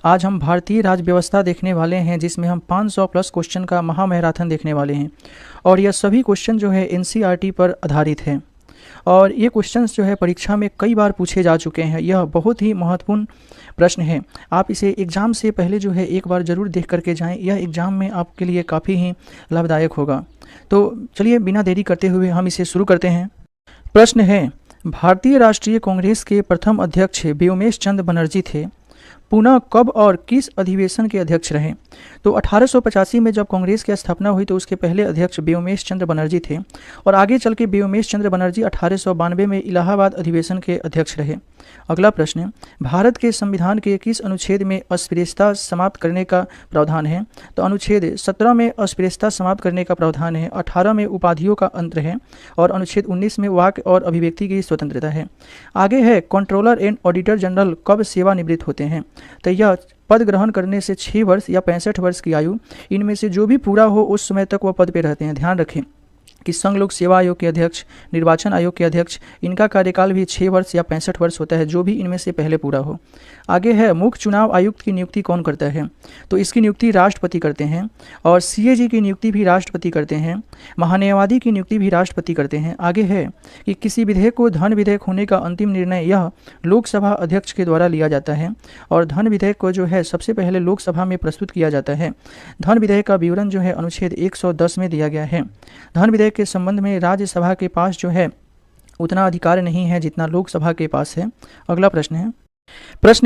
आज हम भारतीय राज्य व्यवस्था देखने वाले हैं, जिसमें हम 500 प्लस क्वेश्चन का महामैराथन देखने वाले हैं। और यह सभी क्वेश्चन जो है एनसीईआरटी पर आधारित है और ये क्वेश्चंस जो है परीक्षा में कई बार पूछे जा चुके हैं। यह बहुत ही महत्वपूर्ण प्रश्न है। आप इसे एग्ज़ाम से पहले जो है एक बार ज़रूर देख करके जाएं। यह एग्ज़ाम में आपके लिए काफ़ी ही लाभदायक होगा। तो चलिए बिना देरी करते हुए हम इसे शुरू करते हैं। प्रश्न है, भारतीय राष्ट्रीय कांग्रेस के प्रथम अध्यक्ष व्योमेश चंद्र बनर्जी थे, पुनः कब और किस अधिवेशन के अध्यक्ष रहे? तो 1885 में जब कांग्रेस की स्थापना हुई तो उसके पहले अध्यक्ष व्योमेश चंद्र बनर्जी थे और आगे चल के व्योमेश चंद्र बनर्जी 1892 में इलाहाबाद अधिवेशन के अध्यक्ष रहे। अगला प्रश्न, भारत के संविधान के किस अनुच्छेद में अस्पृश्यता समाप्त करने का प्रावधान है? तो अनुच्छेद 17 में अस्पृश्यता समाप्त करने का प्रावधान है, 18 में उपाधियों का अंत है और अनुच्छेद 19 में वाक्य और अभिव्यक्ति की स्वतंत्रता है। आगे है, कंट्रोलर एंड ऑडिटर जनरल कब सेवानिवृत्त होते हैं? तो यह पद ग्रहण करने से 6 वर्ष या 65 वर्ष की आयु, इनमें से जो भी पूरा हो उस समय तक वह पद पे रहते हैं। ध्यान रखें कि संघ लोक सेवा आयोग के अध्यक्ष, निर्वाचन आयोग के अध्यक्ष, इनका कार्यकाल भी 6 वर्ष या 65 वर्ष होता है, जो भी इनमें से पहले पूरा हो। आगे है, मुख्य चुनाव आयुक्त की नियुक्ति कौन करता है? तो इसकी नियुक्ति राष्ट्रपति करते हैं और सीएजी की नियुक्ति भी राष्ट्रपति करते हैं, महान्यायवादी की नियुक्ति भी राष्ट्रपति करते हैं। आगे है कि किसी विधेयक को धन विधेयक होने का अंतिम निर्णय यह लोकसभा अध्यक्ष के द्वारा लिया जाता है और धन विधेयक को जो है सबसे पहले लोकसभा में प्रस्तुत किया जाता है। धन विधेयक का विवरण जो है अनुच्छेद 110 में दिया गया है। धन विधेयक के संबंध में राज्यसभा के पास जो है उतना अधिकार नहीं है जितना लोकसभा के पास है। अगला प्रश्न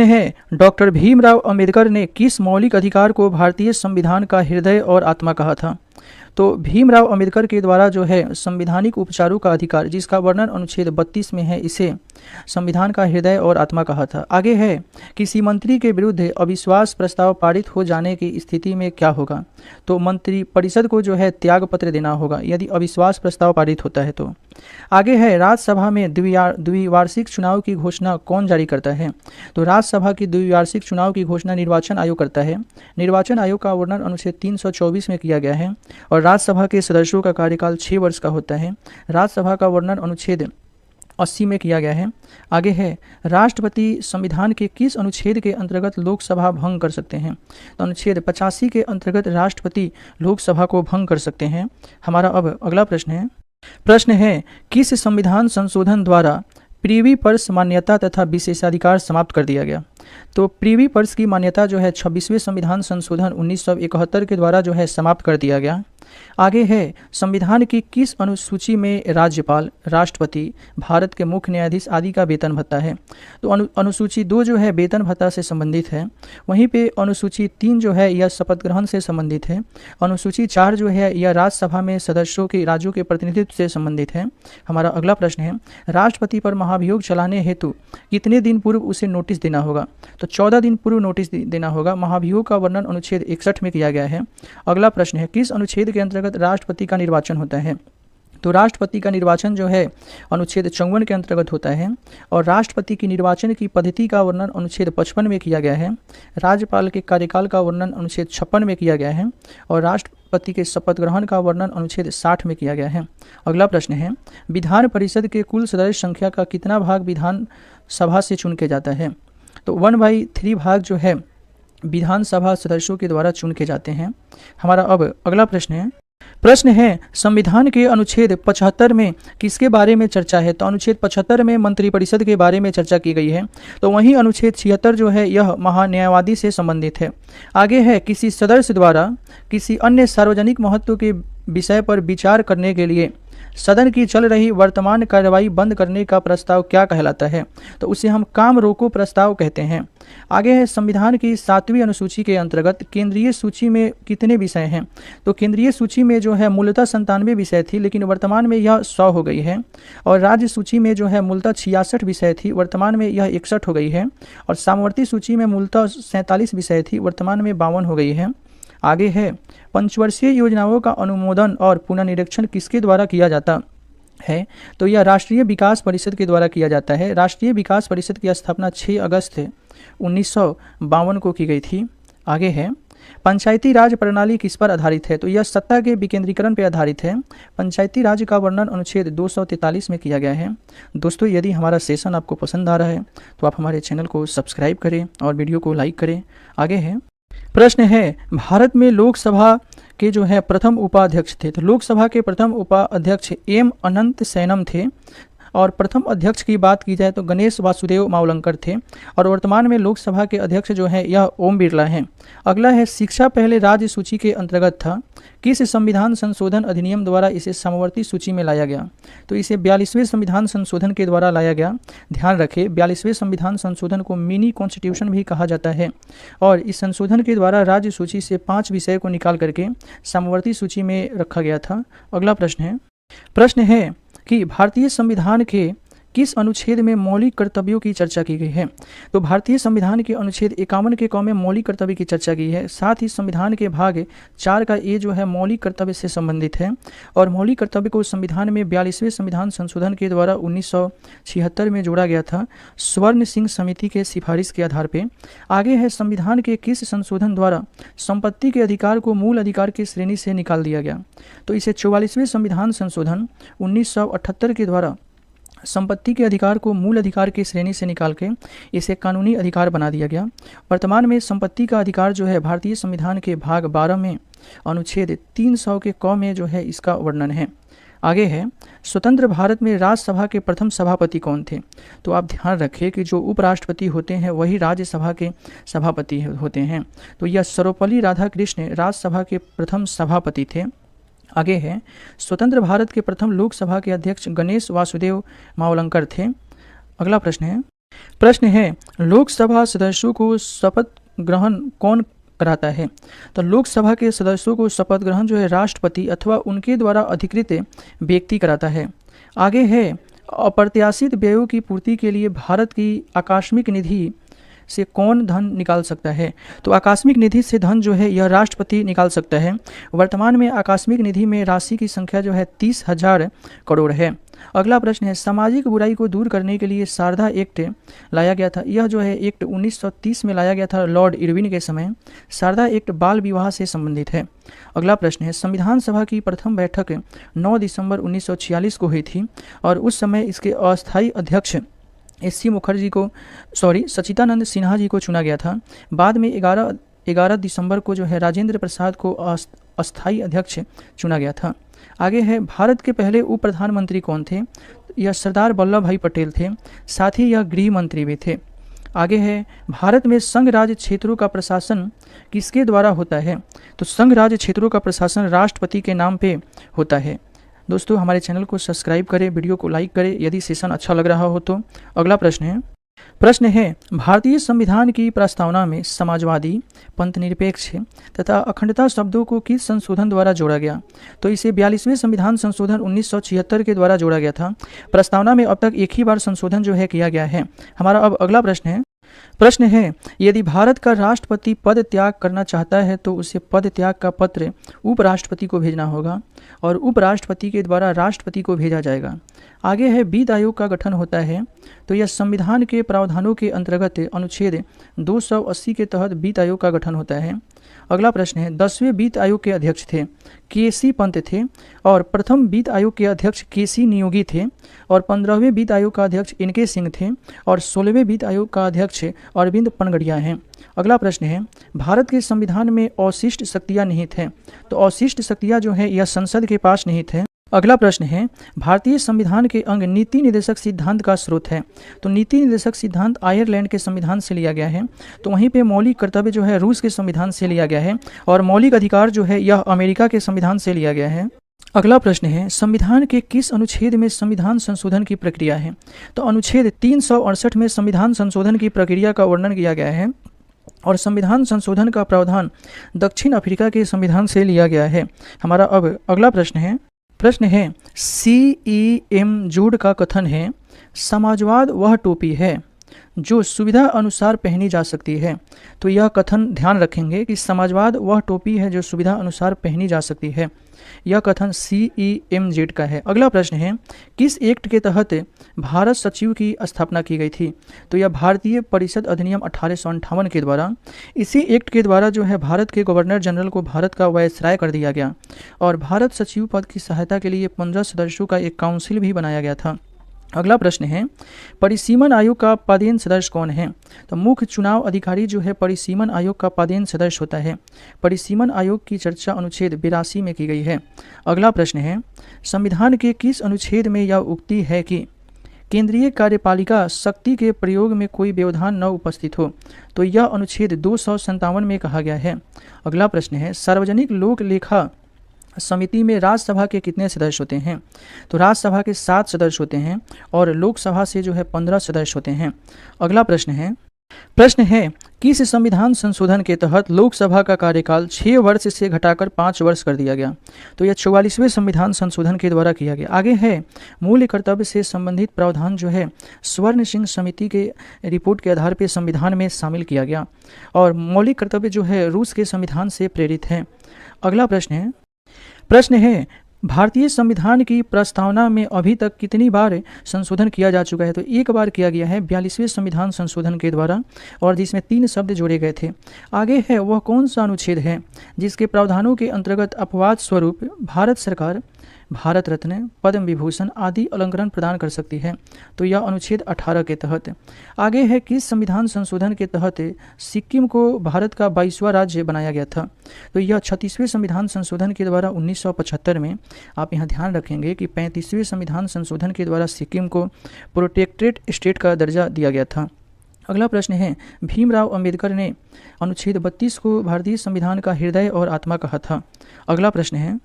है, डॉक्टर भीमराव अंबेडकर ने किस मौलिक अधिकार को भारतीय संविधान का हृदय और आत्मा कहा था? तो भीमराव अंबेडकर के द्वारा जो है संवैधानिक उपचारों का अधिकार, जिसका वर्णन अनुच्छेद 32 में है, इसे संविधान का हृदय और आत्मा कहा था। आगे है, किसी मंत्री के विरुद्ध अविश्वास प्रस्ताव पारित हो जाने की स्थिति में क्या होगा? तो मंत्री परिषद को जो है त्याग पत्र देना होगा यदि अविश्वास प्रस्ताव पारित होता है तो। आगे है, राज्यसभा में द्विवार्षिक चुनाव की घोषणा कौन जारी करता है? तो राज्यसभा की द्विवार्षिक चुनाव की घोषणा निर्वाचन आयोग करता है। निर्वाचन आयोग का वर्णन अनुच्छेद 324 में किया गया है और राज्यसभा के सदस्यों का कार्यकाल 6 वर्ष का होता है। राज्यसभा का वर्णन अनुच्छेद 80 में किया गया है। आगे है, राष्ट्रपति संविधान के किस अनुच्छेद के अंतर्गत लोकसभा भंग कर सकते हैं? तो अनुच्छेद 85 के अंतर्गत राष्ट्रपति लोकसभा को भंग कर सकते हैं। हमारा अब अगला प्रश्न है, किस संविधान संशोधन द्वारा प्रीवी पर्स मान्यता तथा विशेषाधिकार समाप्त कर दिया गया? तो प्रीवी पर्स की मान्यता जो है 26वें संविधान संशोधन 1971 के द्वारा जो है समाप्त कर दिया गया। आगे है, संविधान की किस अनुसूची में राज्यपाल, राष्ट्रपति, भारत के मुख्य न्यायाधीश आदि का वेतन भत्ता है? तो अनुसूची 2 जो है वेतन भत्ता से संबंधित है। वहीं पे अनुसूची 3 जो है यह शपथ ग्रहण से संबंधित है। अनुसूची 4 जो है यह राज्यसभा में सदस्यों के राज्यों के प्रतिनिधित्व से संबंधित है। हमारा अगला प्रश्न है, राष्ट्रपति पर महाभियोग चलाने हेतु कितने दिन पूर्व उसे नोटिस देना होगा? तो 14 दिन पूर्व नोटिस देना होगा। महाभियोग का वर्णन अनुच्छेद 61 में किया गया है। अगला प्रश्न है, किस अनुच्छेद के अंतर्गत राष्ट्रपति का निर्वाचन होता है? तो राष्ट्रपति का निर्वाचन जो है अनुच्छेद 54 के अंतर्गत होता है और राष्ट्रपति की निर्वाचन की पद्धति का वर्णन अनुच्छेद 55 में किया गया है। राज्यपाल के कार्यकाल का वर्णन अनुच्छेद 56 में किया गया है और राष्ट्रपति के शपथ ग्रहण का वर्णन अनुच्छेद 60 में किया गया है। अगला प्रश्न है, विधान परिषद के कुल सदस्य संख्या का कितना भाग विधानसभा से चुन के जाता है? तो 1/3 भाग जो है विधानसभा सदस्यों के द्वारा चुन के जाते हैं। हमारा अब अगला प्रश्न है, संविधान के अनुच्छेद 75 में किसके बारे में चर्चा है? तो अनुच्छेद 75 में मंत्रिपरिषद के बारे में चर्चा की गई है। तो वहीं अनुच्छेद 76 जो है यह महान्यायवादी से संबंधित है। आगे है, किसी सदस्य द्वारा किसी अन्य सार्वजनिक महत्व के विषय पर विचार करने के लिए सदन की चल रही वर्तमान कार्रवाई बंद करने का प्रस्ताव क्या कहलाता है? तो उसे हम काम रोको प्रस्ताव कहते हैं। आगे है, संविधान की 7वीं अनुसूची के अंतर्गत केंद्रीय सूची में कितने विषय हैं? तो केंद्रीय सूची में जो है मूलतः 97 विषय थी, लेकिन वर्तमान में यह 100 हो गई है। और राज्य सूची में जो है मूलतः 66 विषय थी, वर्तमान में यह 61 हो गई है। और सामवर्ती सूची में मूलतः 47 विषय थी, वर्तमान में 52 हो गई है। आगे है, पंचवर्षीय योजनाओं का अनुमोदन और पुनर्निरीक्षण किसके द्वारा किया जाता है? तो यह राष्ट्रीय विकास परिषद के द्वारा किया जाता है। राष्ट्रीय विकास परिषद की स्थापना 6 अगस्त 1952 को की गई थी। आगे है, पंचायती राज प्रणाली किस पर आधारित है? तो यह सत्ता के विकेंद्रीकरण पर आधारित है। पंचायती राज का वर्णन अनुच्छेद 243 में किया गया है। दोस्तों, यदि हमारा सेशन आपको पसंद आ रहा है तो आप हमारे चैनल को सब्सक्राइब करें और वीडियो को लाइक करें। आगे है प्रश्न है, भारत में लोकसभा के जो है प्रथम उपाध्यक्ष थे। तो लोकसभा के प्रथम उपाध्यक्ष एम अनंत सैनम थे और प्रथम अध्यक्ष की बात की जाए तो गणेश वासुदेव मावलंकर थे और वर्तमान में लोकसभा के अध्यक्ष जो है यह ओम बिरला हैं। अगला है, शिक्षा पहले राज्य सूची के अंतर्गत था। किस संविधान संशोधन अधिनियम द्वारा इसे समवर्ती सूची में लाया गया? तो इसे 42वें संविधान संशोधन के द्वारा लाया गया। ध्यान रखें, 42वें संविधान संशोधन को मिनी कॉन्स्टिट्यूशन भी कहा जाता है और इस संशोधन के द्वारा राज्य सूची से 5 विषय को निकाल करके समवर्ती सूची में रखा गया था। अगला प्रश्न है कि भारतीय संविधान के किस अनुच्छेद में मौलिक कर्तव्यों की चर्चा की गई है? तो भारतीय संविधान के अनुच्छेद 51 के क में मौलिक कर्तव्य की चर्चा की है। साथ ही संविधान के भाग 4 का ए जो है मौलिक कर्तव्य से संबंधित है और मौलिक कर्तव्य को संविधान में 42वें संविधान संशोधन के द्वारा 1976 में जोड़ा गया था, स्वर्ण सिंह समिति के सिफारिश के आधार पर। आगे है, संविधान के किस संशोधन द्वारा संपत्ति के अधिकार को मूल अधिकार की श्रेणी से निकाल दिया गया? तो इसे 44वें संविधान संशोधन 1978 के द्वारा संपत्ति के अधिकार को मूल अधिकार की श्रेणी से निकाल के इसे कानूनी अधिकार बना दिया गया। वर्तमान में संपत्ति का अधिकार जो है भारतीय संविधान के भाग 12 में अनुच्छेद 300 के क में जो है इसका वर्णन है। आगे है, स्वतंत्र भारत में राज्यसभा के प्रथम सभापति कौन थे? तो आप ध्यान रखें कि जो उपराष्ट्रपति होते हैं वही राज्यसभा के सभापति होते हैं। तो यह सर्वपल्ली राधाकृष्ण राज्यसभा के प्रथम सभापति थे। आगे है, स्वतंत्र भारत के प्रथम लोकसभा के अध्यक्ष गणेश वासुदेव मावलंकर थे। अगला प्रश्न है लोकसभा सदस्यों को शपथ ग्रहण कौन कराता है? तो लोकसभा के सदस्यों को शपथ ग्रहण जो है राष्ट्रपति अथवा उनके द्वारा अधिकृत व्यक्ति कराता है। आगे है, अप्रत्याशित व्ययों की पूर्ति के लिए भारत की आकस्मिक निधि से कौन धन निकाल सकता है? तो आकस्मिक निधि से धन जो है यह राष्ट्रपति निकाल सकता है। वर्तमान में आकस्मिक निधि में राशि की संख्या जो है 30,000 करोड़ है। अगला प्रश्न है, सामाजिक बुराई को दूर करने के लिए शारदा एक्ट लाया गया था। यह जो है एक्ट 1930 में लाया गया था लॉर्ड इरविन के समय। शारदा एक्ट बाल विवाह से संबंधित है। अगला प्रश्न है, संविधान सभा की प्रथम बैठक 9 दिसंबर 1946 को हुई थी और उस समय इसके अस्थायी अध्यक्ष सचिदानंद सिन्हा जी को चुना गया था। बाद में 11 दिसंबर को जो है राजेंद्र प्रसाद को अस्थायी अध्यक्ष चुना गया था। आगे है, भारत के पहले उप प्रधानमंत्री कौन थे? यह सरदार वल्लभ भाई पटेल थे। साथ ही यह गृह मंत्री भी थे। आगे है, भारत में संघ राज्य क्षेत्रों का प्रशासन किसके द्वारा होता है? तो संघ राज्य क्षेत्रों का प्रशासन राष्ट्रपति के नाम पे होता है। दोस्तों, हमारे चैनल को सब्सक्राइब करें, वीडियो को लाइक करें यदि सेशन अच्छा लग रहा हो तो। अगला प्रश्न है भारतीय संविधान की प्रस्तावना में समाजवादी, पंथनिरपेक्ष तथा अखंडता शब्दों को किस संशोधन द्वारा जोड़ा गया? तो इसे 42वें संविधान संशोधन 1976 के द्वारा जोड़ा गया था। प्रस्तावना में अब तक एक ही बार संशोधन जो है किया गया है। हमारा अब अगला प्रश्न है यदि भारत का राष्ट्रपति पद त्याग करना चाहता है तो उसे पद त्याग का पत्र उपराष्ट्रपति को भेजना होगा और उपराष्ट्रपति के द्वारा राष्ट्रपति को भेजा जाएगा। आगे है, वित्त आयोग का गठन होता है। तो यह संविधान के प्रावधानों के अंतर्गत अनुच्छेद 280 के तहत वित्त आयोग का गठन होता है। अगला प्रश्न है, 10वें वित्त आयोग के अध्यक्ष थे के.सी. पंत थे और प्रथम वित्त आयोग के अध्यक्ष के.सी. नियोगी थे और 15वें वित्त आयोग का अध्यक्ष एन.के. सिंह थे और 16वें वित्त आयोग का अध्यक्ष अरविंद पनगड़िया हैं। अगला प्रश्न है, भारत के संविधान में अवशिष्ट शक्तियां निहित हैं। तो अवशिष्ट शक्तियां जो है यह संसद के पास निहित है। अगला प्रश्न है, भारतीय संविधान के अंग नीति निर्देशक सिद्धांत का स्रोत है। तो नीति निर्देशक सिद्धांत आयरलैंड के संविधान से लिया गया है। तो वहीं पे मौलिक कर्तव्य जो है रूस के संविधान से लिया गया है और मौलिक अधिकार जो है यह अमेरिका के संविधान से लिया गया है। अगला प्रश्न है, संविधान के किस अनुच्छेद में संविधान संशोधन की प्रक्रिया है? तो अनुच्छेद 368 में संविधान संशोधन की प्रक्रिया का वर्णन किया गया है और संविधान संशोधन का प्रावधान दक्षिण अफ्रीका के संविधान से लिया गया है। हमारा अब अगला प्रश्न है C.E.M. जूड का कथन है समाजवाद वह टोपी है जो सुविधा अनुसार पहनी जा सकती है। तो यह कथन ध्यान रखेंगे कि समाजवाद वह टोपी है जो सुविधा अनुसार पहनी जा सकती है। यह कथन CEMZ का है। अगला प्रश्न है, किस एक्ट के तहत भारत सचिव की स्थापना की गई थी? तो यह भारतीय परिषद अधिनियम 1858 के द्वारा। इसी एक्ट के द्वारा जो है भारत के गवर्नर जनरल को भारत का वायसराय कर दिया गया और भारत सचिव पद की सहायता के लिए 15 सदस्यों का एक काउंसिल भी बनाया गया था। अगला प्रश्न है, परिसीमन आयोग का पदेन सदस्य कौन है? तो मुख्य चुनाव अधिकारी जो है परिसीमन आयोग का पदेन सदस्य होता है। परिसीमन आयोग की चर्चा अनुच्छेद 82 में की गई है। अगला प्रश्न है, संविधान के किस अनुच्छेद में यह उक्ति है कि केंद्रीय कार्यपालिका शक्ति के प्रयोग में कोई व्यवधान न उपस्थित हो? तो यह अनुच्छेद 257 में कहा गया है। अगला प्रश्न है, सार्वजनिक लोक लेखा समिति में राज्यसभा के कितने सदस्य होते हैं? तो राज्यसभा के 7 सदस्य होते हैं और लोकसभा से जो है 15 सदस्य होते हैं। अगला प्रश्न है किस संविधान संशोधन के तहत लोकसभा का कार्यकाल 6 वर्ष से घटाकर 5 वर्ष कर दिया गया? तो यह 44वें संविधान संशोधन के द्वारा किया गया। आगे है, मूल कर्तव्य से संबंधित प्रावधान जो है स्वर्ण सिंह समिति के रिपोर्ट के आधार पर संविधान में शामिल किया गया और मौलिक कर्तव्य जो है रूस के संविधान से प्रेरित है। अगला प्रश्न है भारतीय संविधान की प्रस्तावना में अभी तक कितनी बार संशोधन किया जा चुका है? तो एक बार किया गया है 42वें संविधान संशोधन के द्वारा और जिसमें 3 शब्द जोड़े गए थे। आगे है, वह कौन सा अनुच्छेद है जिसके प्रावधानों के अंतर्गत अपवाद स्वरूप भारत सरकार भारत रत्न, पद्म विभूषण आदि अलंकरण प्रदान कर सकती है? तो यह अनुच्छेद 18 के तहत। आगे है, किस संविधान संशोधन के तहत सिक्किम को भारत का 22वां राज्य बनाया गया था? तो यह 36वें संविधान संशोधन के द्वारा 1975 में। आप यहाँ ध्यान रखेंगे कि 35वें संविधान संशोधन के द्वारा सिक्किम को प्रोटेक्टेड स्टेट का दर्जा दिया गया था। अगला प्रश्न है, भीमराव अंबेडकर ने अनुच्छेद 32 को भारतीय संविधान का हृदय और आत्मा कहा था। अगला प्रश्न है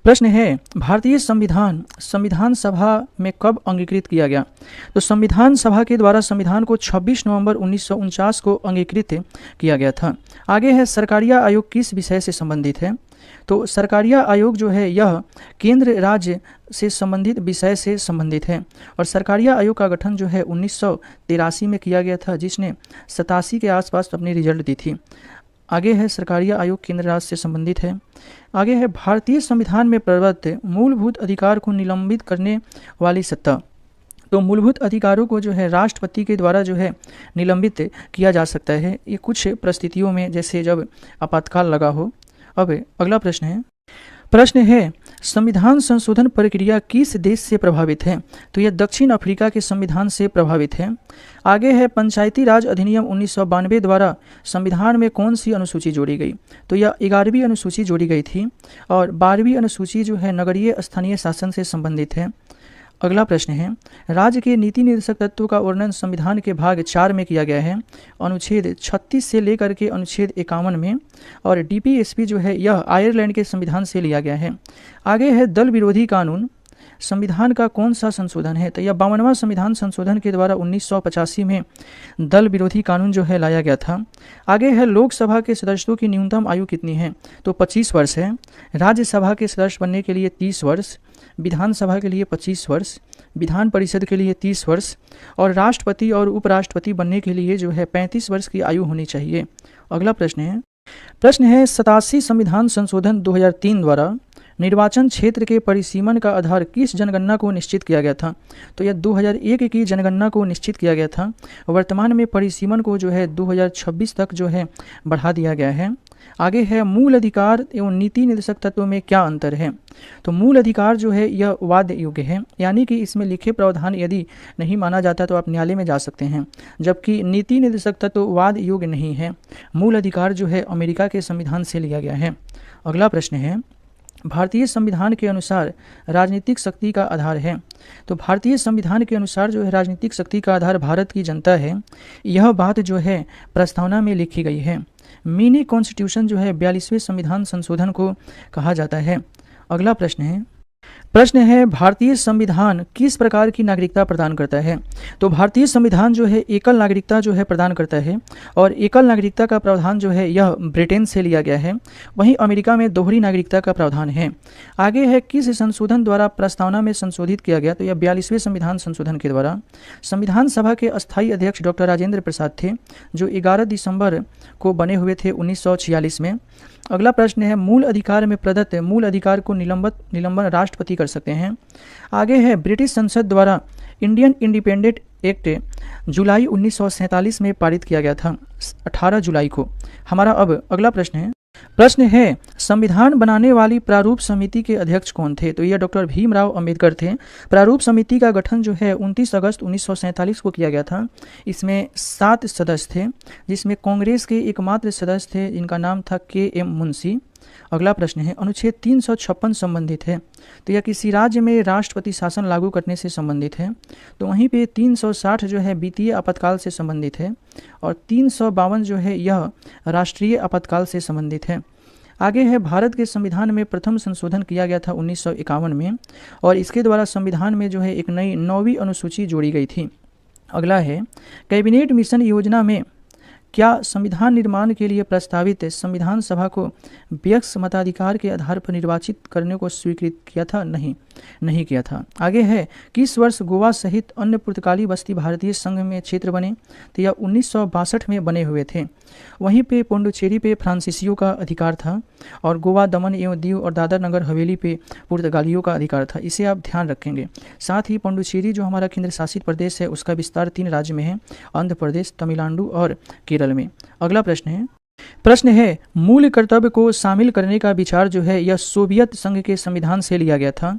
भारतीय संविधान सभा में कब अंगीकृत किया गया? तो संविधान सभा के द्वारा संविधान को 26 नवंबर 1949 को अंगीकृत किया गया था। आगे है, सरकारिया आयोग किस विषय से संबंधित है? तो सरकारिया आयोग जो है यह केंद्र राज्य से संबंधित विषय से संबंधित है और सरकारिया आयोग का गठन जो है 1983 में किया गया था, जिसने 87 के आसपास अपनी रिजल्ट दी थी। आगे है, सरकारिया आयोग केंद्र राज्य से संबंधित है। आगे है, भारतीय संविधान में प्रदत्त मूलभूत अधिकार को निलंबित करने वाली सत्ता। तो मूलभूत अधिकारों को जो है राष्ट्रपति के द्वारा जो है निलंबित किया जा सकता है, ये कुछ परिस्थितियों में, जैसे जब आपातकाल लगा हो। अब अगला प्रश्न है संविधान संशोधन प्रक्रिया किस देश से प्रभावित है? तो यह दक्षिण अफ्रीका के संविधान से प्रभावित है। आगे है, पंचायती राज अधिनियम 1992 द्वारा संविधान में कौन सी अनुसूची जोड़ी गई? तो यह 11वीं अनुसूची जोड़ी गई थी और 12वीं अनुसूची जो है नगरीय स्थानीय शासन से संबंधित है। अगला प्रश्न है, राज्य के नीति निर्देशक तत्वों का वर्णन संविधान के भाग 4 में किया गया है, अनुच्छेद 36 से लेकर के अनुच्छेद 51 में, और DPSP जो है यह आयरलैंड के संविधान से लिया गया है। आगे है, दल विरोधी कानून संविधान का कौन सा संशोधन है? तो यह 52वां संविधान संशोधन के द्वारा 1985 में दल विरोधी कानून जो है लाया गया था। आगे है, लोकसभा के सदस्यों की न्यूनतम आयु कितनी है? तो 25 वर्ष है। राज्यसभा के सदस्य बनने के लिए 30 वर्ष, विधानसभा के लिए 25 वर्ष, विधान परिषद के लिए 30 वर्ष और राष्ट्रपति और उपराष्ट्रपति बनने के लिए जो है 35 वर्ष की आयु होनी चाहिए। अगला प्रश्न है 87 संविधान संशोधन 2003 द्वारा निर्वाचन क्षेत्र के परिसीमन का आधार किस जनगणना को निश्चित किया गया था? तो यह 2001 की जनगणना को निश्चित किया गया था। वर्तमान में परिसीमन को जो है 2026 तक जो है बढ़ा दिया गया है। आगे है, मूल अधिकार एवं नीति निर्देशक तत्व में क्या अंतर है? तो मूल अधिकार जो है यह वाद योग्य है, यानी कि इसमें लिखे प्रावधान यदि नहीं माना जाता तो आप न्यायालय में जा सकते हैं, जबकि नीति निर्देशक तत्व वाद योग्य नहीं है। मूल अधिकार जो है अमेरिका के संविधान से लिया गया है। अगला प्रश्न है, भारतीय संविधान के अनुसार राजनीतिक शक्ति का आधार है। तो भारतीय संविधान के अनुसार जो है राजनीतिक शक्ति का आधार भारत की जनता है। यह बात जो है प्रस्तावना में लिखी गई है। मिनी कॉन्स्टिट्यूशन जो है 42वें संविधान संशोधन को कहा जाता है। अगला प्रश्न है, प्रश्न है भारतीय संविधान किस प्रकार की नागरिकता प्रदान करता है। तो भारतीय संविधान जो है एकल नागरिकता जो है प्रदान करता है और एकल नागरिकता का प्रावधान जो है यह ब्रिटेन से लिया गया है। वहीं अमेरिका में दोहरी नागरिकता का प्रावधान है। आगे है किस संशोधन द्वारा प्रस्तावना में संशोधित किया गया। तो यह 42वें संविधान संशोधन के द्वारा। संविधान सभा के अस्थायी अध्यक्ष डॉक्टर राजेंद्र प्रसाद थे जो 11 दिसंबर को बने हुए थे 1946 में। अगला प्रश्न है मूल अधिकार में प्रदत्त मूल अधिकार को निलंबन राष्ट्रपति कर सकते हैं। आगे है ब्रिटिश संसद द्वारा इंडियन इंडिपेंडेंट एक्ट जुलाई 1947 में पारित किया गया था 18 जुलाई को। हमारा अब अगला प्रश्न है संविधान बनाने वाली प्रारूप समिति के अध्यक्ष कौन थे। तो यह डॉक्टर भीमराव अंबेडकर थे। प्रारूप समिति का गठन जो है 29 अगस्त 1947 को किया गया था। इसमें 7 सदस्य थे जिसमें कांग्रेस के एकमात्र सदस्य थे जिनका नाम था के.एम. मुंशी। अगला प्रश्न है अनुच्छेद 356 संबंधित है। तो यह किसी राज्य में राष्ट्रपति शासन लागू करने से संबंधित है। तो वहीं पे 360 जो है वित्तीय आपातकाल से संबंधित है और 352 जो है यह राष्ट्रीय आपातकाल से संबंधित है। आगे है भारत के संविधान में प्रथम संशोधन किया गया था 1951 में और इसके द्वारा संविधान में जो है एक नई 9वीं अनुसूची जोड़ी गई थी। अगला है कैबिनेट मिशन योजना में क्या संविधान निर्माण के लिए प्रस्तावित संविधान सभा को व्यक्ति मताधिकार के आधार पर निर्वाचित करने को स्वीकृत किया था। नहीं किया था। आगे है किस वर्ष गोवा सहित अन्य पुर्तगाली बस्ती भारतीय संघ में क्षेत्र बने। तो यह 1962 में बने हुए थे। वहीं पे पुडुचेरी पे फ्रांसीसियों का अधिकार था और गोवा दमन एवं दीव और दादर नगर हवेली पे पुर्तगालियों का अधिकार था। इसे आप ध्यान रखेंगे। साथ ही पुडुचेरी जो हमारा केंद्र शासित प्रदेश है उसका विस्तार 3 राज्य में है, आंध्र प्रदेश, तमिलनाडु और केरल में। अगला प्रश्न है मूल कर्तव्य को शामिल करने का विचार जो है यह सोवियत संघ के संविधान से लिया गया था।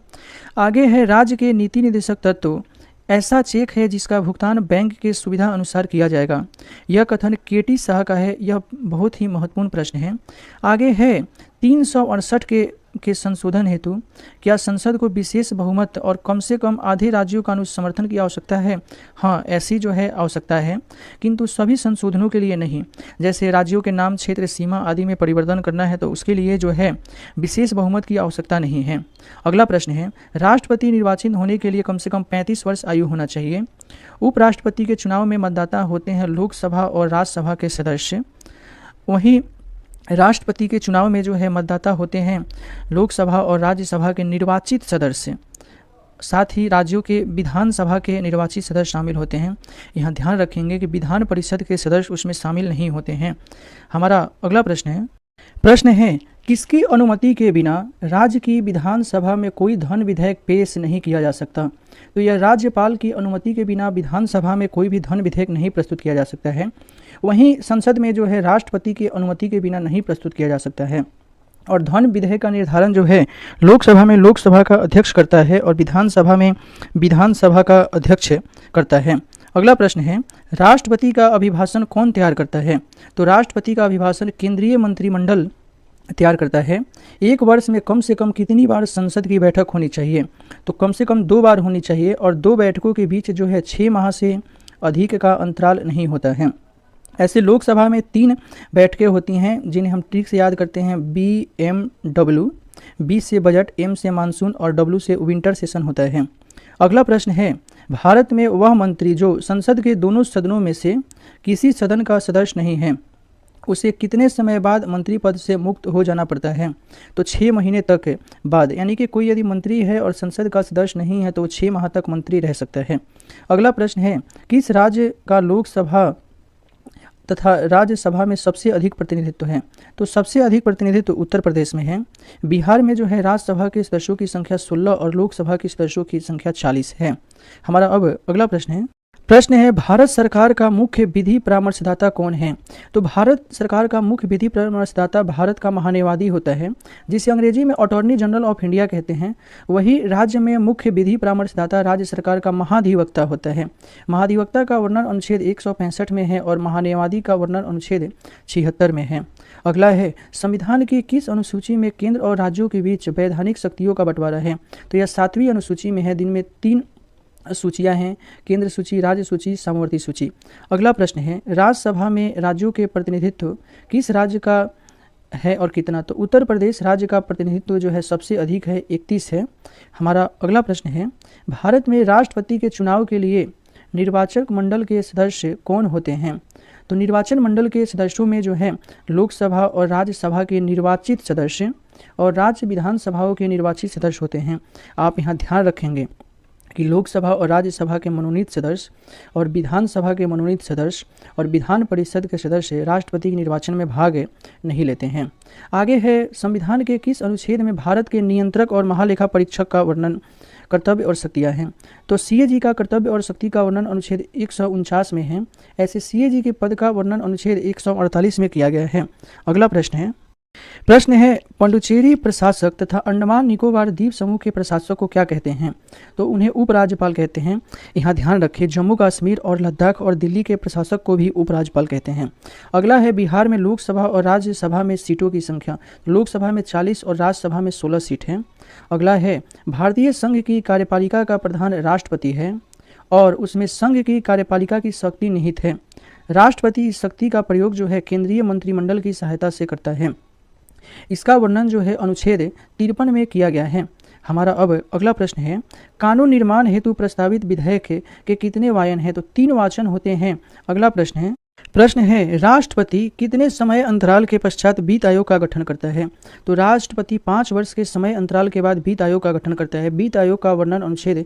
आगे है राज्य के नीति निर्देशक तत्व ऐसा चेक है जिसका भुगतान बैंक के सुविधा अनुसार किया जाएगा। यह कथन के.टी. शाह का है। यह बहुत ही महत्वपूर्ण प्रश्न है। आगे है 368 के संशोधन हेतु क्या संसद को विशेष बहुमत और कम से कम आधे राज्यों का अनुसमर्थन की आवश्यकता है। हाँ, ऐसी जो है आवश्यकता है किंतु सभी संशोधनों के लिए नहीं। जैसे राज्यों के नाम, क्षेत्र, सीमा आदि में परिवर्तन करना है तो उसके लिए जो है विशेष बहुमत की आवश्यकता नहीं है। अगला प्रश्न है राष्ट्रपति निर्वाचित होने के लिए कम से कम 35 वर्ष आयु होना चाहिए। उपराष्ट्रपति के चुनाव में मतदाता होते हैं लोकसभा और राज्यसभा के सदस्य। वहीं राष्ट्रपति के चुनाव में जो है मतदाता होते हैं लोकसभा और राज्यसभा के निर्वाचित सदस्य। साथ ही राज्यों के विधानसभा के निर्वाचित सदस्य शामिल होते हैं। यहाँ ध्यान रखेंगे कि विधान परिषद के सदस्य उसमें शामिल नहीं होते हैं। हमारा अगला प्रश्न है किसकी अनुमति के बिना राज्य की विधानसभा में कोई धन विधेयक पेश नहीं किया जा सकता। तो यह राज्यपाल की अनुमति के बिना विधानसभा में कोई भी धन विधेयक नहीं प्रस्तुत किया जा सकता है। वहीं संसद में जो है राष्ट्रपति की अनुमति के बिना नहीं प्रस्तुत किया जा सकता है। और धन विधेयक का निर्धारण जो है लोकसभा में लोकसभा का अध्यक्ष करता है और विधानसभा में विधानसभा का अध्यक्ष करता है। अगला प्रश्न है राष्ट्रपति का अभिभाषण कौन तैयार करता है। तो राष्ट्रपति का अभिभाषण केंद्रीय मंत्रिमंडल तैयार करता है। एक वर्ष में कम से कम कितनी बार संसद की बैठक होनी चाहिए। तो कम से कम 2 बार होनी चाहिए और 2 बैठकों के बीच जो है 6 माह से अधिक का अंतराल नहीं होता है। ऐसे लोकसभा में 3 बैठकें होती हैं जिन्हें हम ट्रिक से याद करते हैं BMW। B से बजट, M से मानसून और W से विंटर सेशन होता है। अगला प्रश्न है भारत में वह मंत्री जो संसद के दोनों सदनों में से किसी सदन का सदस्य नहीं है उसे कितने समय बाद मंत्री पद से मुक्त हो जाना पड़ता है। तो 6 महीने तक बाद, यानी कि कोई यदि मंत्री है और संसद का सदस्य नहीं है तो 6 माह तक मंत्री रह सकता है। अगला प्रश्न है किस राज्य का लोकसभा तथा राज्यसभा में सबसे अधिक प्रतिनिधित्व है। तो सबसे अधिक प्रतिनिधित्व उत्तर प्रदेश में है। बिहार में जो है राज्यसभा के सदस्यों की संख्या 16 और लोकसभा के सदस्यों की संख्या 40 है। हमारा अब अगला प्रश्न है भारत सरकार का मुख्य विधि परामर्शदाता कौन है। तो भारत सरकार का मुख्य विधि परामर्शदाता भारत का महान्यायवादी होता है जिसे अंग्रेजी में अटॉर्नी जनरल ऑफ इंडिया कहते हैं। वही राज्य में मुख्य विधि परामर्शदाता राज्य सरकार का महाधिवक्ता होता है। महाधिवक्ता का वर्णन अनुच्छेद 165 में है और महान्यायवादी का वर्णन अनुच्छेद 76 में है। अगला है संविधान की किस अनुसूची में केंद्र और राज्यों के बीच वैधानिक शक्तियों का बंटवारा है। तो यह 7वीं अनुसूची में है। दिन में 3 सूचियां हैं, केंद्र सूची, राज्य सूची, सामवर्ती सूची। अगला प्रश्न है राज्यसभा में राज्यों के प्रतिनिधित्व किस राज्य का है और कितना? तो उत्तर प्रदेश राज्य का प्रतिनिधित्व जो है सबसे अधिक है, 31 है। हमारा अगला प्रश्न है, भारत में राष्ट्रपति के चुनाव के लिए निर्वाचक मंडल के सदस्य कौन होते हैं? तो निर्वाचन मंडल के सदस्यों में जो है लोकसभा और राज्यसभा के निर्वाचित सदस्य और राज्य विधानसभाओं के निर्वाचित सदस्य होते हैं। आप यहाँ ध्यान रखेंगे कि लोकसभा और राज्यसभा के मनोनीत सदस्य और विधानसभा के मनोनीत सदस्य और विधान परिषद के सदस्य राष्ट्रपति के निर्वाचन में भाग नहीं लेते हैं। आगे है, संविधान के किस अनुच्छेद में भारत के नियंत्रक और महालेखा परीक्षक का वर्णन कर्तव्य और शक्तियाँ हैं? तो सीएजी का कर्तव्य और शक्ति का वर्णन अनुच्छेद 149 में है। ऐसे सीएजी के पद का वर्णन अनुच्छेद 148 में किया गया है। अगला प्रश्न है पुडुचेरी प्रशासक तथा अंडमान निकोबार द्वीप समूह के प्रशासक को क्या कहते हैं? तो उन्हें उपराज्यपाल कहते हैं। यहाँ ध्यान रखिए, जम्मू कश्मीर और लद्दाख और दिल्ली के प्रशासक को भी उपराज्यपाल कहते हैं। अगला है, बिहार में लोकसभा और राज्यसभा में सीटों की संख्या। लोकसभा में 40 और राज्यसभा में 16 सीट हैं। अगला है, भारतीय संघ की कार्यपालिका का प्रधान राष्ट्रपति है और उसमें संघ की कार्यपालिका की शक्ति निहित है। राष्ट्रपति इस शक्ति का प्रयोग जो है केंद्रीय मंत्रिमंडल की सहायता से करता है। इसका वर्णन जो है अनुच्छेद 53 में किया गया है। हमारा अब अगला प्रश्न है, कानून निर्माण हेतु प्रस्तावित विधेयक के कितने वाचन हैं? तो 3 वाचन होते हैं। अगला प्रश्न है राष्ट्रपति कितने समय अंतराल के पश्चात वित्त आयोग का गठन करता है? तो राष्ट्रपति 5 वर्ष के समय अंतराल के बाद वित्त आयोग का गठन करता है। वित्त आयोग का वर्णन अनुच्छेद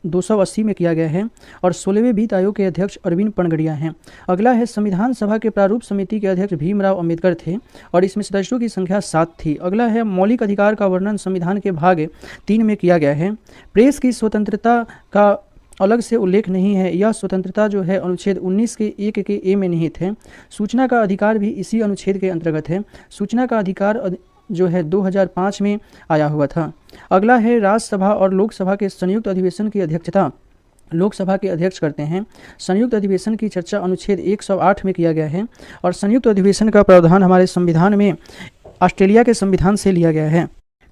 280 में किया गया है और 16वें वित्त आयोग के अध्यक्ष अरविंद पनगड़िया हैं। अगला है, संविधान सभा के प्रारूप समिति के अध्यक्ष भीमराव अंबेडकर थे और इसमें सदस्यों की संख्या 7 थी। अगला है, मौलिक अधिकार का वर्णन संविधान के भाग 3 में किया गया है। प्रेस की स्वतंत्रता का अलग से उल्लेख नहीं है। यह स्वतंत्रता जो है अनुच्छेद 19 के 1 के ए में निहित है। सूचना का अधिकार भी इसी अनुच्छेद के अंतर्गत है। सूचना का अधिकार जो है 2005 में आया हुआ था। अगला है, राज्यसभा और लोकसभा के संयुक्त अधिवेशन की अध्यक्षता लोकसभा के अध्यक्ष करते हैं। संयुक्त अधिवेशन की चर्चा अनुच्छेद 108 में किया गया है और संयुक्त अधिवेशन का प्रावधान हमारे संविधान में ऑस्ट्रेलिया के संविधान से लिया गया है।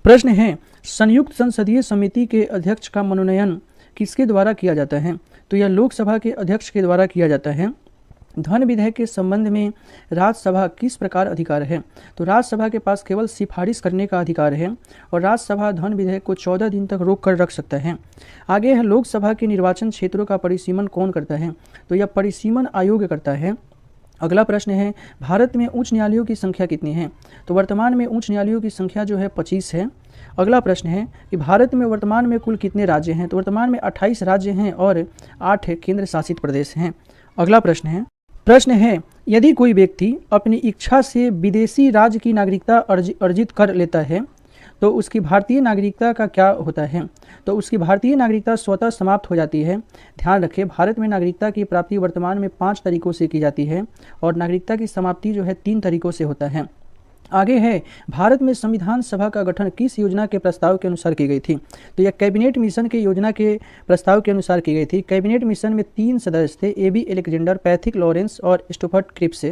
प्रश्न है, संयुक्त संसदीय समिति के अध्यक्ष का मनोनयन किसके द्वारा किया जाता है? तो यह लोकसभा के अध्यक्ष के द्वारा किया जाता है। धन विधेयक के संबंध में राज्यसभा किस प्रकार अधिकार है? तो राज्यसभा के पास केवल सिफारिश करने का अधिकार है और राज्यसभा धन विधेयक को 14 दिन तक रोक कर रख सकता है। आगे है, लोकसभा के निर्वाचन क्षेत्रों का परिसीमन कौन करता है? तो यह परिसीमन आयोग करता है। अगला प्रश्न है, भारत में उच्च न्यायालयों की संख्या कितनी है? तो वर्तमान में उच्च न्यायालयों की संख्या जो है 25 है। अगला प्रश्न है कि भारत में वर्तमान में कुल कितने राज्य हैं? तो वर्तमान में 28 राज्य हैं और 8 केंद्र शासित प्रदेश हैं। अगला प्रश्न है, यदि कोई व्यक्ति अपनी इच्छा से विदेशी राज्य की नागरिकता अर्जित कर लेता है तो उसकी भारतीय नागरिकता का क्या होता है? तो उसकी भारतीय नागरिकता स्वतः समाप्त हो जाती है। ध्यान रखें, भारत में नागरिकता की प्राप्ति वर्तमान में 5 तरीकों से की जाती है और नागरिकता की समाप्ति जो है 3 तरीकों से होता है। आगे है, भारत में संविधान सभा का गठन किस योजना के प्रस्ताव के अनुसार की गई थी? तो यह कैबिनेट मिशन के योजना के प्रस्ताव के अनुसार की गई थी। कैबिनेट मिशन में 3 सदस्य थे, एबी एलेक्जेंडर, पैथिक लॉरेंस और स्टुअर्ट क्रिप्स।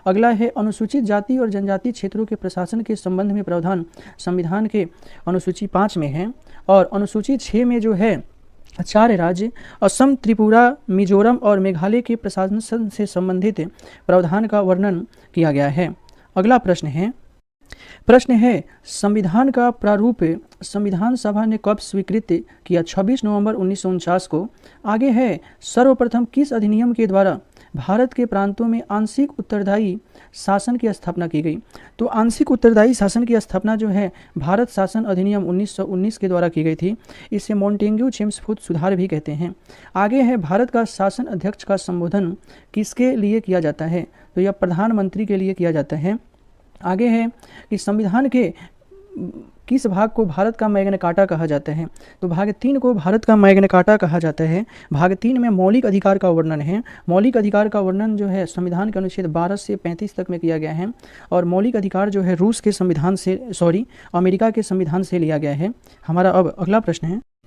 अगला है, अनुसूचित जाति और जनजाति क्षेत्रों के प्रशासन के संबंध में प्रावधान संविधान के अनुसूची 5 में है और अनुसूची 6 में जो है 4 राज्य असम, त्रिपुरा, मिजोरम और मेघालय के प्रशासन से संबंधित प्रावधान का वर्णन किया गया है। अगला प्रश्न है, संविधान का प्रारूप संविधान सभा ने कब स्वीकृत किया? 26 नवंबर 1949 को। आगे है, सर्वप्रथम किस अधिनियम के द्वारा भारत के प्रांतों में आंशिक उत्तरदायी शासन की स्थापना की गई? तो आंशिक उत्तरदायी शासन की स्थापना जो है भारत शासन अधिनियम 1919 के द्वारा की गई थी। इसे मॉन्टेग्यू चेम्सफोर्ड सुधार भी कहते हैं। आगे है, भारत का शासन अध्यक्ष का संबोधन किसके लिए किया जाता है? तो यह प्रधानमंत्री के लिए किया जाता है। आगे है कि संविधान के किस भाग को भारत का मैग्ना कार्टा कहा जाता है? तो भाग 3 को भारत का मैग्ना कार्टा कहा जाता है। भाग 3 में मौलिक अधिकार का वर्णन है। मौलिक अधिकार का वर्णन जो है संविधान के अनुच्छेद 12 से 35 तक में किया गया है और मौलिक अधिकार जो है अमेरिका के संविधान से लिया गया है। हमारा अब अगला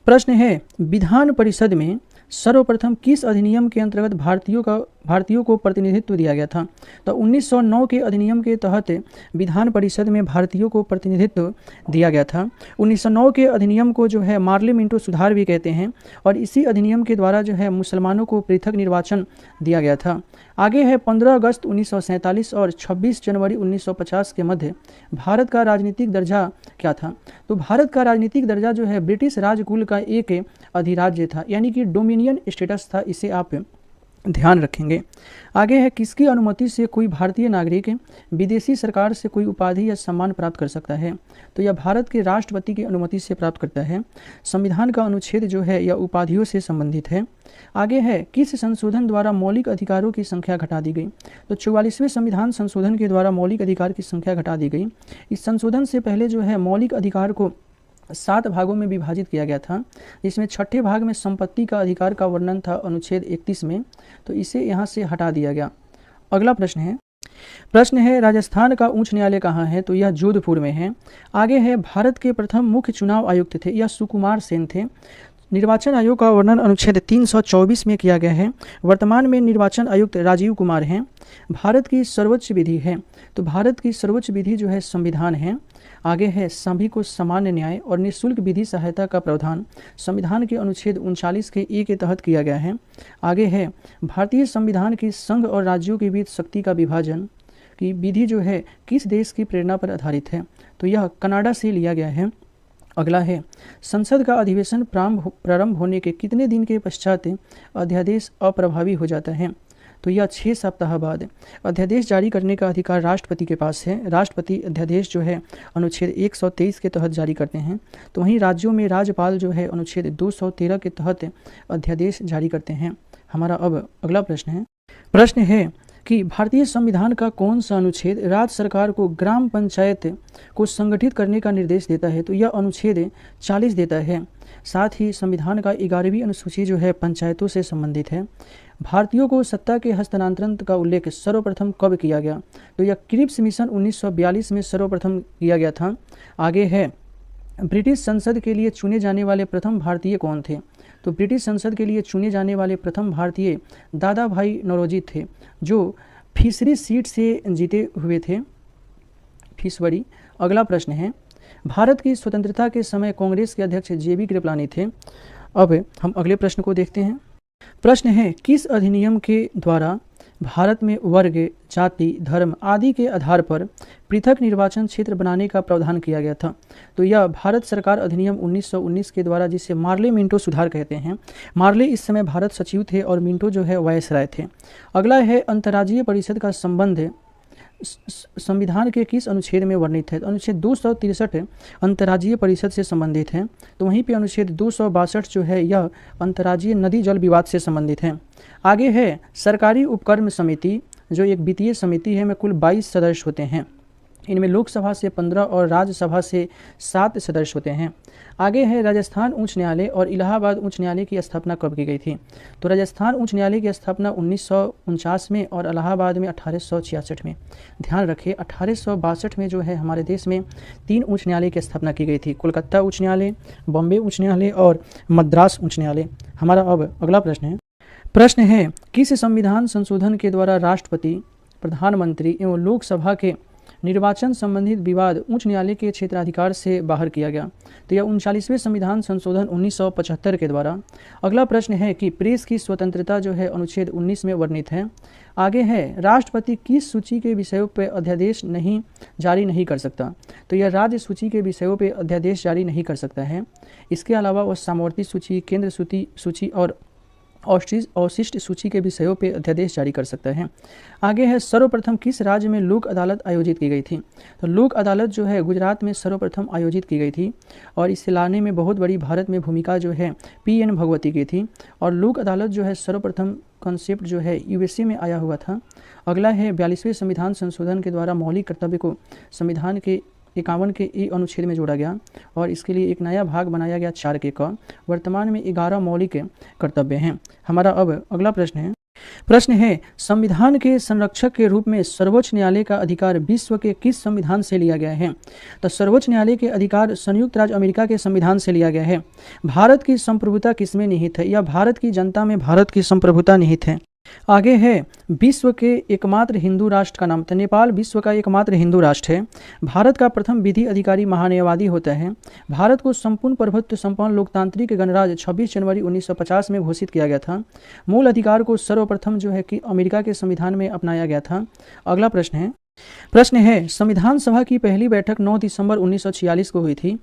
प्रश्न है, विधान परिषद में सर्वप्रथम किस अधिनियम के अंतर्गत भारतीयों को प्रतिनिधित्व दिया गया था? तो 1909 के अधिनियम के तहत विधान परिषद में भारतीयों को प्रतिनिधित्व दिया गया था। 1909 के अधिनियम को जो है मार्ले मिंटो सुधार भी कहते हैं और इसी अधिनियम के द्वारा जो है मुसलमानों को पृथक निर्वाचन दिया गया था। आगे है 15 अगस्त 1947 और 26 जनवरी 1950 के मध्य भारत का राजनीतिक दर्जा क्या था? तो भारत का राजनीतिक दर्जा जो है ब्रिटिश राजकुल का एक अधिराज्य था, यानी कि डोमिनियन स्टेटस था। इसे आप ध्यान रखेंगे। आगे है किसकी अनुमति से कोई भारतीय नागरिक विदेशी सरकार से कोई उपाधि या सम्मान प्राप्त कर सकता है? तो यह भारत के राष्ट्रपति की अनुमति से प्राप्त करता है। संविधान का अनुच्छेद जो है यह उपाधियों से संबंधित है। आगे है किस संशोधन द्वारा मौलिक अधिकारों की संख्या घटा दी गई? तो 44वें संविधान संशोधन के द्वारा मौलिक अधिकार की संख्या घटा दी गई। इस संशोधन से पहले जो है मौलिक अधिकार को 7 भागों में विभाजित किया गया था, जिसमें छठे भाग में संपत्ति का अधिकार का वर्णन था अनुच्छेद 31 में, तो इसे यहाँ से हटा दिया गया। अगला प्रश्न है राजस्थान का उच्च न्यायालय कहाँ है? तो यह जोधपुर में है। आगे है भारत के प्रथम मुख्य चुनाव आयुक्त थे, यह सुकुमार सेन थे। निर्वाचन आयोग का वर्णन अनुच्छेद 324 में किया गया है। वर्तमान में निर्वाचन आयुक्त राजीव कुमार हैं। भारत की सर्वोच्च विधि है, तो भारत की सर्वोच्च विधि जो है संविधान है। आगे है सभी को सामान्य न्याय और निःशुल्क विधि सहायता का प्रावधान संविधान के अनुच्छेद 39 के ए के तहत किया गया है। आगे है भारतीय संविधान की संघ और राज्यों के बीच शक्ति का विभाजन की विधि जो है किस देश की प्रेरणा पर आधारित है? तो यह कनाडा से लिया गया है। अगला है संसद का अधिवेशन प्रारंभ होने के कितने दिन के पश्चात अध्यादेश अप्रभावी हो जाता है? तो यह 6 सप्ताह बाद। अध्यादेश जारी करने का अधिकार राष्ट्रपति के पास है। राष्ट्रपति अध्यादेश जो है अनुच्छेद 123 के तहत जारी करते हैं, तो वहीं राज्यों में राज्यपाल जो है अनुच्छेद 213 के तहत अध्यादेश जारी करते हैं। हमारा अब अगला प्रश्न है कि भारतीय संविधान का कौन सा अनुच्छेद राज्य सरकार को ग्राम पंचायत को संगठित करने का निर्देश देता है? तो यह अनुच्छेद 40 देता है। साथ ही संविधान का 11वीं अनुसूची जो है पंचायतों से संबंधित है। भारतीयों को सत्ता के हस्तांतरण का उल्लेख सर्वप्रथम कब किया गया? तो यह क्रिप्स मिशन 1942 में सर्वप्रथम किया गया था। आगे है ब्रिटिश संसद के लिए चुने जाने वाले प्रथम भारतीय कौन थे? तो ब्रिटिश संसद के लिए चुने जाने वाले प्रथम भारतीय दादा भाई नौरोजी थे, जो फिशरी सीट से जीते हुए थे, फिशवरी। अगला प्रश्न है भारत की स्वतंत्रता के समय कांग्रेस के अध्यक्ष जेबी कृपलानी थे। अब हम अगले प्रश्न को देखते हैं। प्रश्न है किस अधिनियम के द्वारा भारत में वर्ग, जाति, धर्म आदि के आधार पर पृथक निर्वाचन क्षेत्र बनाने का प्रावधान किया गया था? तो यह भारत सरकार अधिनियम 1919 के द्वारा, जिसे मार्ले मिंटो सुधार कहते हैं। मार्ले इस समय भारत सचिव थे और मिंटो जो है वायसराय थे। अगला है अंतर्राज्यीय परिषद का संबंध संविधान के किस अनुच्छेद में वर्णित है? तो अनुच्छेद 263 अंतर्राज्यीय परिषद से संबंधित है, तो वहीं पे अनुच्छेद 262 जो है यह अंतर्राज्यीय नदी जल विवाद से संबंधित है। आगे है सरकारी उपक्रम समिति, जो एक वित्तीय समिति है, में कुल 22 सदस्य होते हैं। इनमें लोकसभा से 15 और राज्यसभा से 7 सदस्य होते हैं। आगे है राजस्थान उच्च न्यायालय और इलाहाबाद उच्च न्यायालय की स्थापना कब की गई थी? तो राजस्थान उच्च न्यायालय की स्थापना 1949 में और इलाहाबाद में 1866 में। ध्यान रखें 1862 में जो है हमारे देश में 3 उच्च न्यायालय की स्थापना की गई थी, कोलकाता उच्च न्यायालय, बॉम्बे उच्च न्यायालय और मद्रास उच्च न्यायालय। हमारा अब अगला प्रश्न है किस संविधान संशोधन के द्वारा राष्ट्रपति, प्रधानमंत्री एवं लोकसभा के निर्वाचन संबंधित विवाद उच्च न्यायालय के क्षेत्राधिकार से बाहर किया गया? तो यह 39वें संविधान संशोधन 1975 के द्वारा। अगला प्रश्न है कि प्रेस की स्वतंत्रता जो है अनुच्छेद 19 में वर्णित है। आगे है राष्ट्रपति किस सूची के विषयों पर अध्यादेश जारी नहीं कर सकता? तो यह राज्य सूची के विषयों पर अध्यादेश जारी नहीं कर सकता है। इसके अलावा वह सामवर्ती सूची, केंद्र सूची और अवशिष्ट सूची के विषयों पर अध्यादेश जारी कर सकता है। आगे है सर्वप्रथम किस राज्य में लोक अदालत आयोजित की गई थी? तो लोक अदालत जो है गुजरात में सर्वप्रथम आयोजित की गई थी और इसे लाने में बहुत बड़ी भारत में भूमिका जो है PN भगवती की थी। और लोक अदालत जो है सर्वप्रथम कॉन्सेप्ट जो है USA में आया हुआ था। अगला है 42वें संविधान संशोधन के द्वारा मौलिक कर्तव्य को संविधान के 51 के ए अनुच्छेद में जोड़ा गया और इसके लिए एक नया भाग बनाया गया 4 के क। वर्तमान में 11 मौलिक कर्तव्य हैं। हमारा अब अगला प्रश्न है प्रश्न है, संविधान के संरक्षक के रूप में सर्वोच्च न्यायालय का अधिकार विश्व के किस संविधान से लिया गया है? तो सर्वोच्च न्यायालय के अधिकार संयुक्त राज्य अमेरिका के संविधान से लिया गया है। भारत की संप्रभुता किसमें निहित है? या भारत की जनता में भारत की संप्रभुता निहित है। आगे है, विश्व के एकमात्र हिंदू राष्ट्र का नाम। तो नेपाल विश्व का एकमात्र हिंदू राष्ट्र है। भारत का प्रथम विधि अधिकारी महान्यायवादी होता है। भारत को संपूर्ण प्रभुत्व संपन्न लोकतांत्रिक गणराज्य 26 जनवरी 1950 में घोषित किया गया था। मूल अधिकार को सर्वप्रथम जो है कि अमेरिका के संविधान में अपनाया गया था। अगला प्रश्न है, संविधान सभा की पहली बैठक 9 दिसंबर 1946 को हुई थी।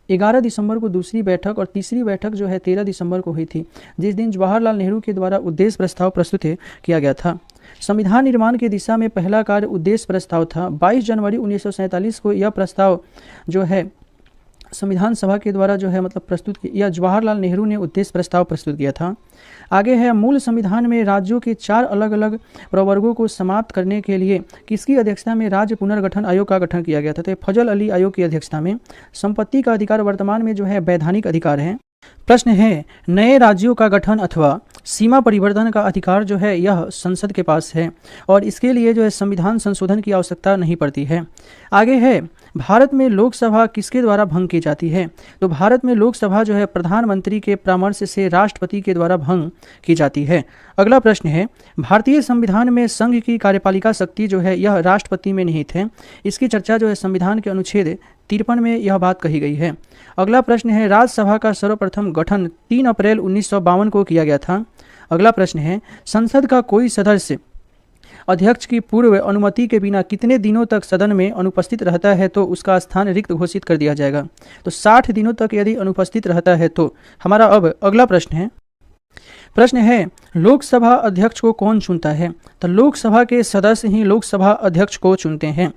11 दिसंबर को दूसरी बैठक और तीसरी बैठक जो है 13 दिसंबर को हुई थी, जिस दिन जवाहरलाल नेहरू के द्वारा उद्देश्य प्रस्ताव प्रस्तुत किया गया था। संविधान निर्माण की दिशा में पहला कार्य उद्देश्य प्रस्ताव था। 22 जनवरी 1947 को यह प्रस्ताव जो है संविधान सभा के द्वारा जो है मतलब प्रस्तुत किया, या जवाहरलाल नेहरू ने उद्देश्य प्रस्ताव प्रस्तुत किया था। आगे है, मूल संविधान में राज्यों के 4 अलग अलग प्रवर्गों को समाप्त करने के लिए किसकी अध्यक्षता में राज्य पुनर्गठन आयोग का गठन किया गया था? तो फजल अली आयोग की अध्यक्षता में। संपत्ति का अधिकार वर्तमान में जो है वैधानिक अधिकार है। प्रश्न है, नए राज्यों का गठन अथवा सीमा परिवर्तन का अधिकार जो है यह संसद के पास है और इसके लिए जो है संविधान संशोधन की आवश्यकता नहीं पड़ती है। आगे है, भारत में लोकसभा किसके द्वारा भंग की जाती है? तो भारत में लोकसभा जो है प्रधानमंत्री के परामर्श से राष्ट्रपति के द्वारा भंग की जाती है। अगला प्रश्न है, भारतीय संविधान में संघ की कार्यपालिका शक्ति जो है यह राष्ट्रपति में निहित है। इसकी चर्चा जो है संविधान के अनुच्छेद 53 में यह बात कही गई है। अगला प्रश्न है, राज्यसभा का सर्वप्रथम गठन 3 अप्रैल 1952 को किया गया था। अगला प्रश्न है, संसद का कोई सदस्य अध्यक्ष की पूर्व अनुमति के बिना कितने दिनों तक सदन में अनुपस्थित रहता है तो उसका स्थान रिक्त घोषित कर दिया जाएगा? तो 60 दिनों तक यदि अनुपस्थित रहता है तो। हमारा अब अगला प्रश्न है, लोकसभा अध्यक्ष को कौन चुनता है? तो लोकसभा के सदस्य ही लोकसभा अध्यक्ष को चुनते हैं।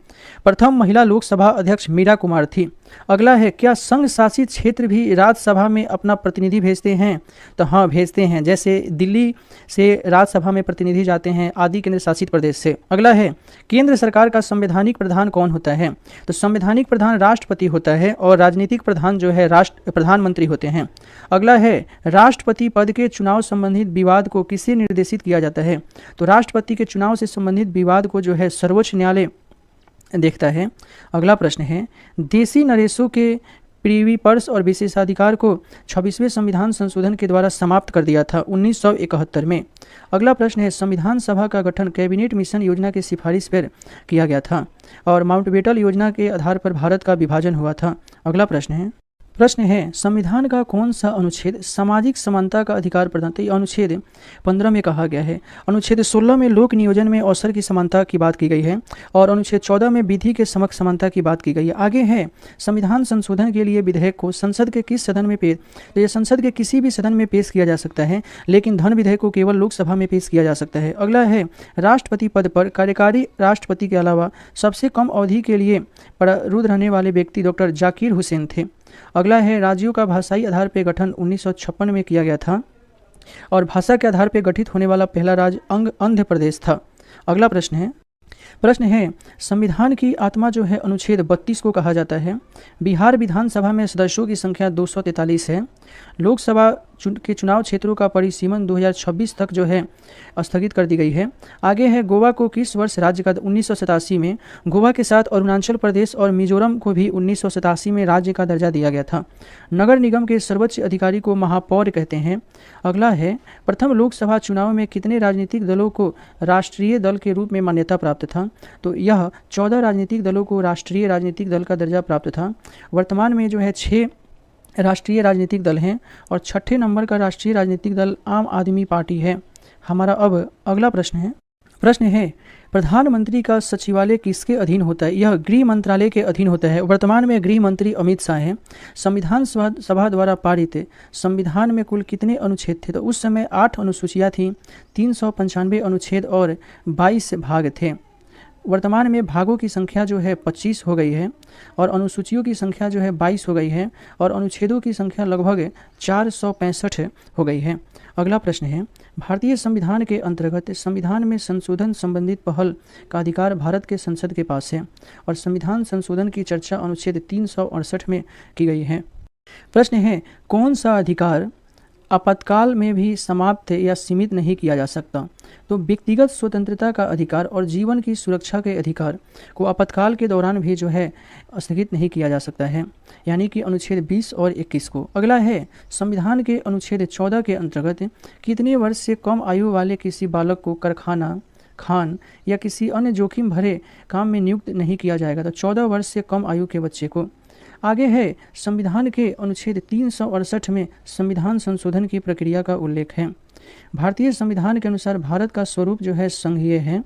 प्रथम महिला लोकसभा अध्यक्ष मीरा कुमार थी। अगला है, क्या संघ शासित क्षेत्र भी राज्यसभा में अपना प्रतिनिधि भेजते हैं? तो हाँ, भेजते हैं। जैसे दिल्ली से राज्यसभा में प्रतिनिधि जाते हैं आदि केंद्र शासित प्रदेश से। अगला है, केंद्र सरकार का संवैधानिक प्रधान कौन होता है? तो संवैधानिक प्रधान राष्ट्रपति होता है और राजनीतिक प्रधान जो है प्रधानमंत्री होते हैं। अगला है, राष्ट्रपति पद के चुनाव संबंधित विवाद को किससे निर्देशित किया जाता है? तो राष्ट्रपति के चुनाव से संबंधित विवाद को जो है सर्वोच्च न्यायालय देखता है। अगला प्रश्न है, देशी नरेशों के प्रीवी पर्स और विशेषाधिकार को 26वें संविधान संशोधन के द्वारा समाप्त कर दिया था 1971 में। अगला प्रश्न है, संविधान सभा का गठन कैबिनेट मिशन योजना की सिफारिश पर किया गया था और माउंटबेटन योजना के आधार पर भारत का विभाजन हुआ था। अगला प्रश्न है, संविधान का कौन सा अनुच्छेद सामाजिक समानता का अधिकार प्रदान? तो अनुच्छेद 15 में कहा गया है। अनुच्छेद 16 में लोक नियोजन में अवसर की समानता की बात की गई है और अनुच्छेद 14 में विधि के समक्ष समानता की बात की गई है। आगे है, संविधान संशोधन के लिए विधेयक को संसद के किस सदन में पेश? तो यह संसद के किसी भी सदन में पेश किया जा सकता है, लेकिन धन विधेयक को केवल लोकसभा में पेश किया जा सकता है। अगला है, राष्ट्रपति पद पर कार्यकारी राष्ट्रपति के अलावा सबसे कम अवधि के लिए पदरुद्ध रहने वाले व्यक्ति डॉक्टर जाकिर हुसैन थे। अगला है, राज्यों का भाषाई आधार पर गठन 1956 में किया गया था और भाषा के आधार पर गठित होने वाला पहला राज्य आंध्र प्रदेश था। अगला प्रश्न है, संविधान की आत्मा जो है अनुच्छेद 32 को कहा जाता है। बिहार विधानसभा में सदस्यों की संख्या 243 है। लोकसभा के चुनाव क्षेत्रों का परिसीमन 2026 तक जो है स्थगित कर दी गई है। आगे है, गोवा को किस वर्ष राज्य का? 1987 में। गोवा के साथ अरुणाचल प्रदेश और मिजोरम को भी 1987 में राज्य का दर्जा दिया गया था। नगर निगम के सर्वोच्च अधिकारी को महापौर कहते हैं। अगला है, प्रथम लोकसभा चुनाव में कितने राजनीतिक दलों को राष्ट्रीय दल के रूप में मान्यता प्राप्त था? तो यह 14 राजनीतिक दलों को राष्ट्रीय राजनीतिक दल का दर्जा प्राप्त था। वर्तमान में जो है 6 राष्ट्रीय राजनीतिक दल हैं और 6ठे नंबर का राष्ट्रीय राजनीतिक दल आम आदमी पार्टी है। हमारा अब अगला प्रश्न है, प्रधानमंत्री का सचिवालय किसके अधीन होता है? यह गृह मंत्रालय के अधीन होता है। वर्तमान में गृह मंत्री अमित शाह हैं। संविधान सभा द्वारा पारित संविधान में कुल कितने अनुच्छेद थे? तो उस समय 8 अनुसूचियाँ थीं, 395 अनुच्छेद और 22 भाग थे। वर्तमान में भागों की संख्या जो है 25 हो गई है और अनुसूचियों की संख्या जो है 22 हो गई है और अनुच्छेदों की संख्या लगभग 465 हो गई है। अगला प्रश्न है, भारतीय संविधान के अंतर्गत संविधान में संशोधन संबंधित पहल का अधिकार भारत के संसद के पास है और संविधान संशोधन की चर्चा अनुच्छेद 368 में की गई है। प्रश्न है, कौन सा अधिकार आपातकाल में भी समाप्त या सीमित नहीं किया जा सकता। तो व्यक्तिगत स्वतंत्रता का अधिकार और जीवन की सुरक्षा के अधिकार को आपातकाल के दौरान भी जो है स्थगित नहीं किया जा सकता है, यानी कि अनुच्छेद 20 और 21 को। अगला है संविधान के अनुच्छेद 14 के अंतर्गत कितने वर्ष से कम आयु वाले किसी बालक को कारखाना, खान या किसी अन्य जोखिम भरे काम में नियुक्त नहीं किया जाएगा। तो 14 वर्ष से कम आयु के बच्चे को। आगे है संविधान के अनुच्छेद 368 में संविधान संशोधन की प्रक्रिया का उल्लेख है। भारतीय संविधान के अनुसार भारत का स्वरूप जो है संघीय है।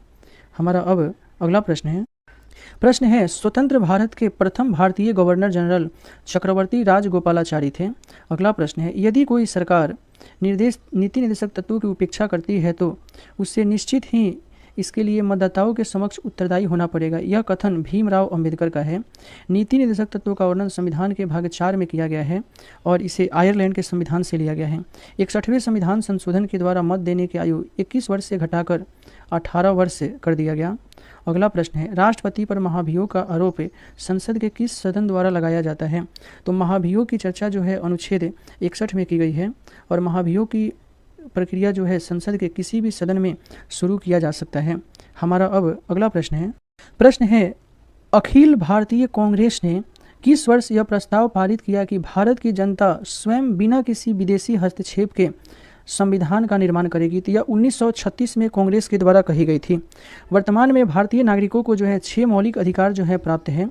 हमारा अब अगला प्रश्न है स्वतंत्र भारत के प्रथम भारतीय गवर्नर जनरल चक्रवर्ती राजगोपालाचारी थे। अगला प्रश्न है यदि कोई सरकार नीति निर्देशक तत्वों की उपेक्षा करती है तो उससे निश्चित ही इसके लिए मतदाताओं के समक्ष उत्तरदायी होना पड़ेगा। यह कथन भीमराव अंबेडकर का है। नीति निर्देशक तत्वों का वर्णन संविधान के भाग 4 में किया गया है और इसे आयरलैंड के संविधान से लिया गया है। 61वें संविधान संशोधन के द्वारा मत देने की आयु 21 वर्ष से घटाकर 18 वर्ष कर दिया गया। अगला प्रश्न है राष्ट्रपति पर महाभियोग का आरोप संसद के किस सदन द्वारा लगाया जाता है। तो महाभियोग की चर्चा जो है अनुच्छेद 61 में की गई है और महाभियोग की प्रक्रिया जो है संसद के किसी भी सदन में शुरू किया जा सकता है। हमारा अब अगला प्रश्न है अखिल भारतीय कांग्रेस ने किस वर्ष यह प्रस्ताव पारित किया कि भारत की जनता स्वयं बिना किसी विदेशी हस्तक्षेप के संविधान का निर्माण करेगी। तो यह 1936 में कांग्रेस के द्वारा कही गई थी। वर्तमान में भारतीय नागरिकों को जो है 6 मौलिक अधिकार जो है प्राप्त है।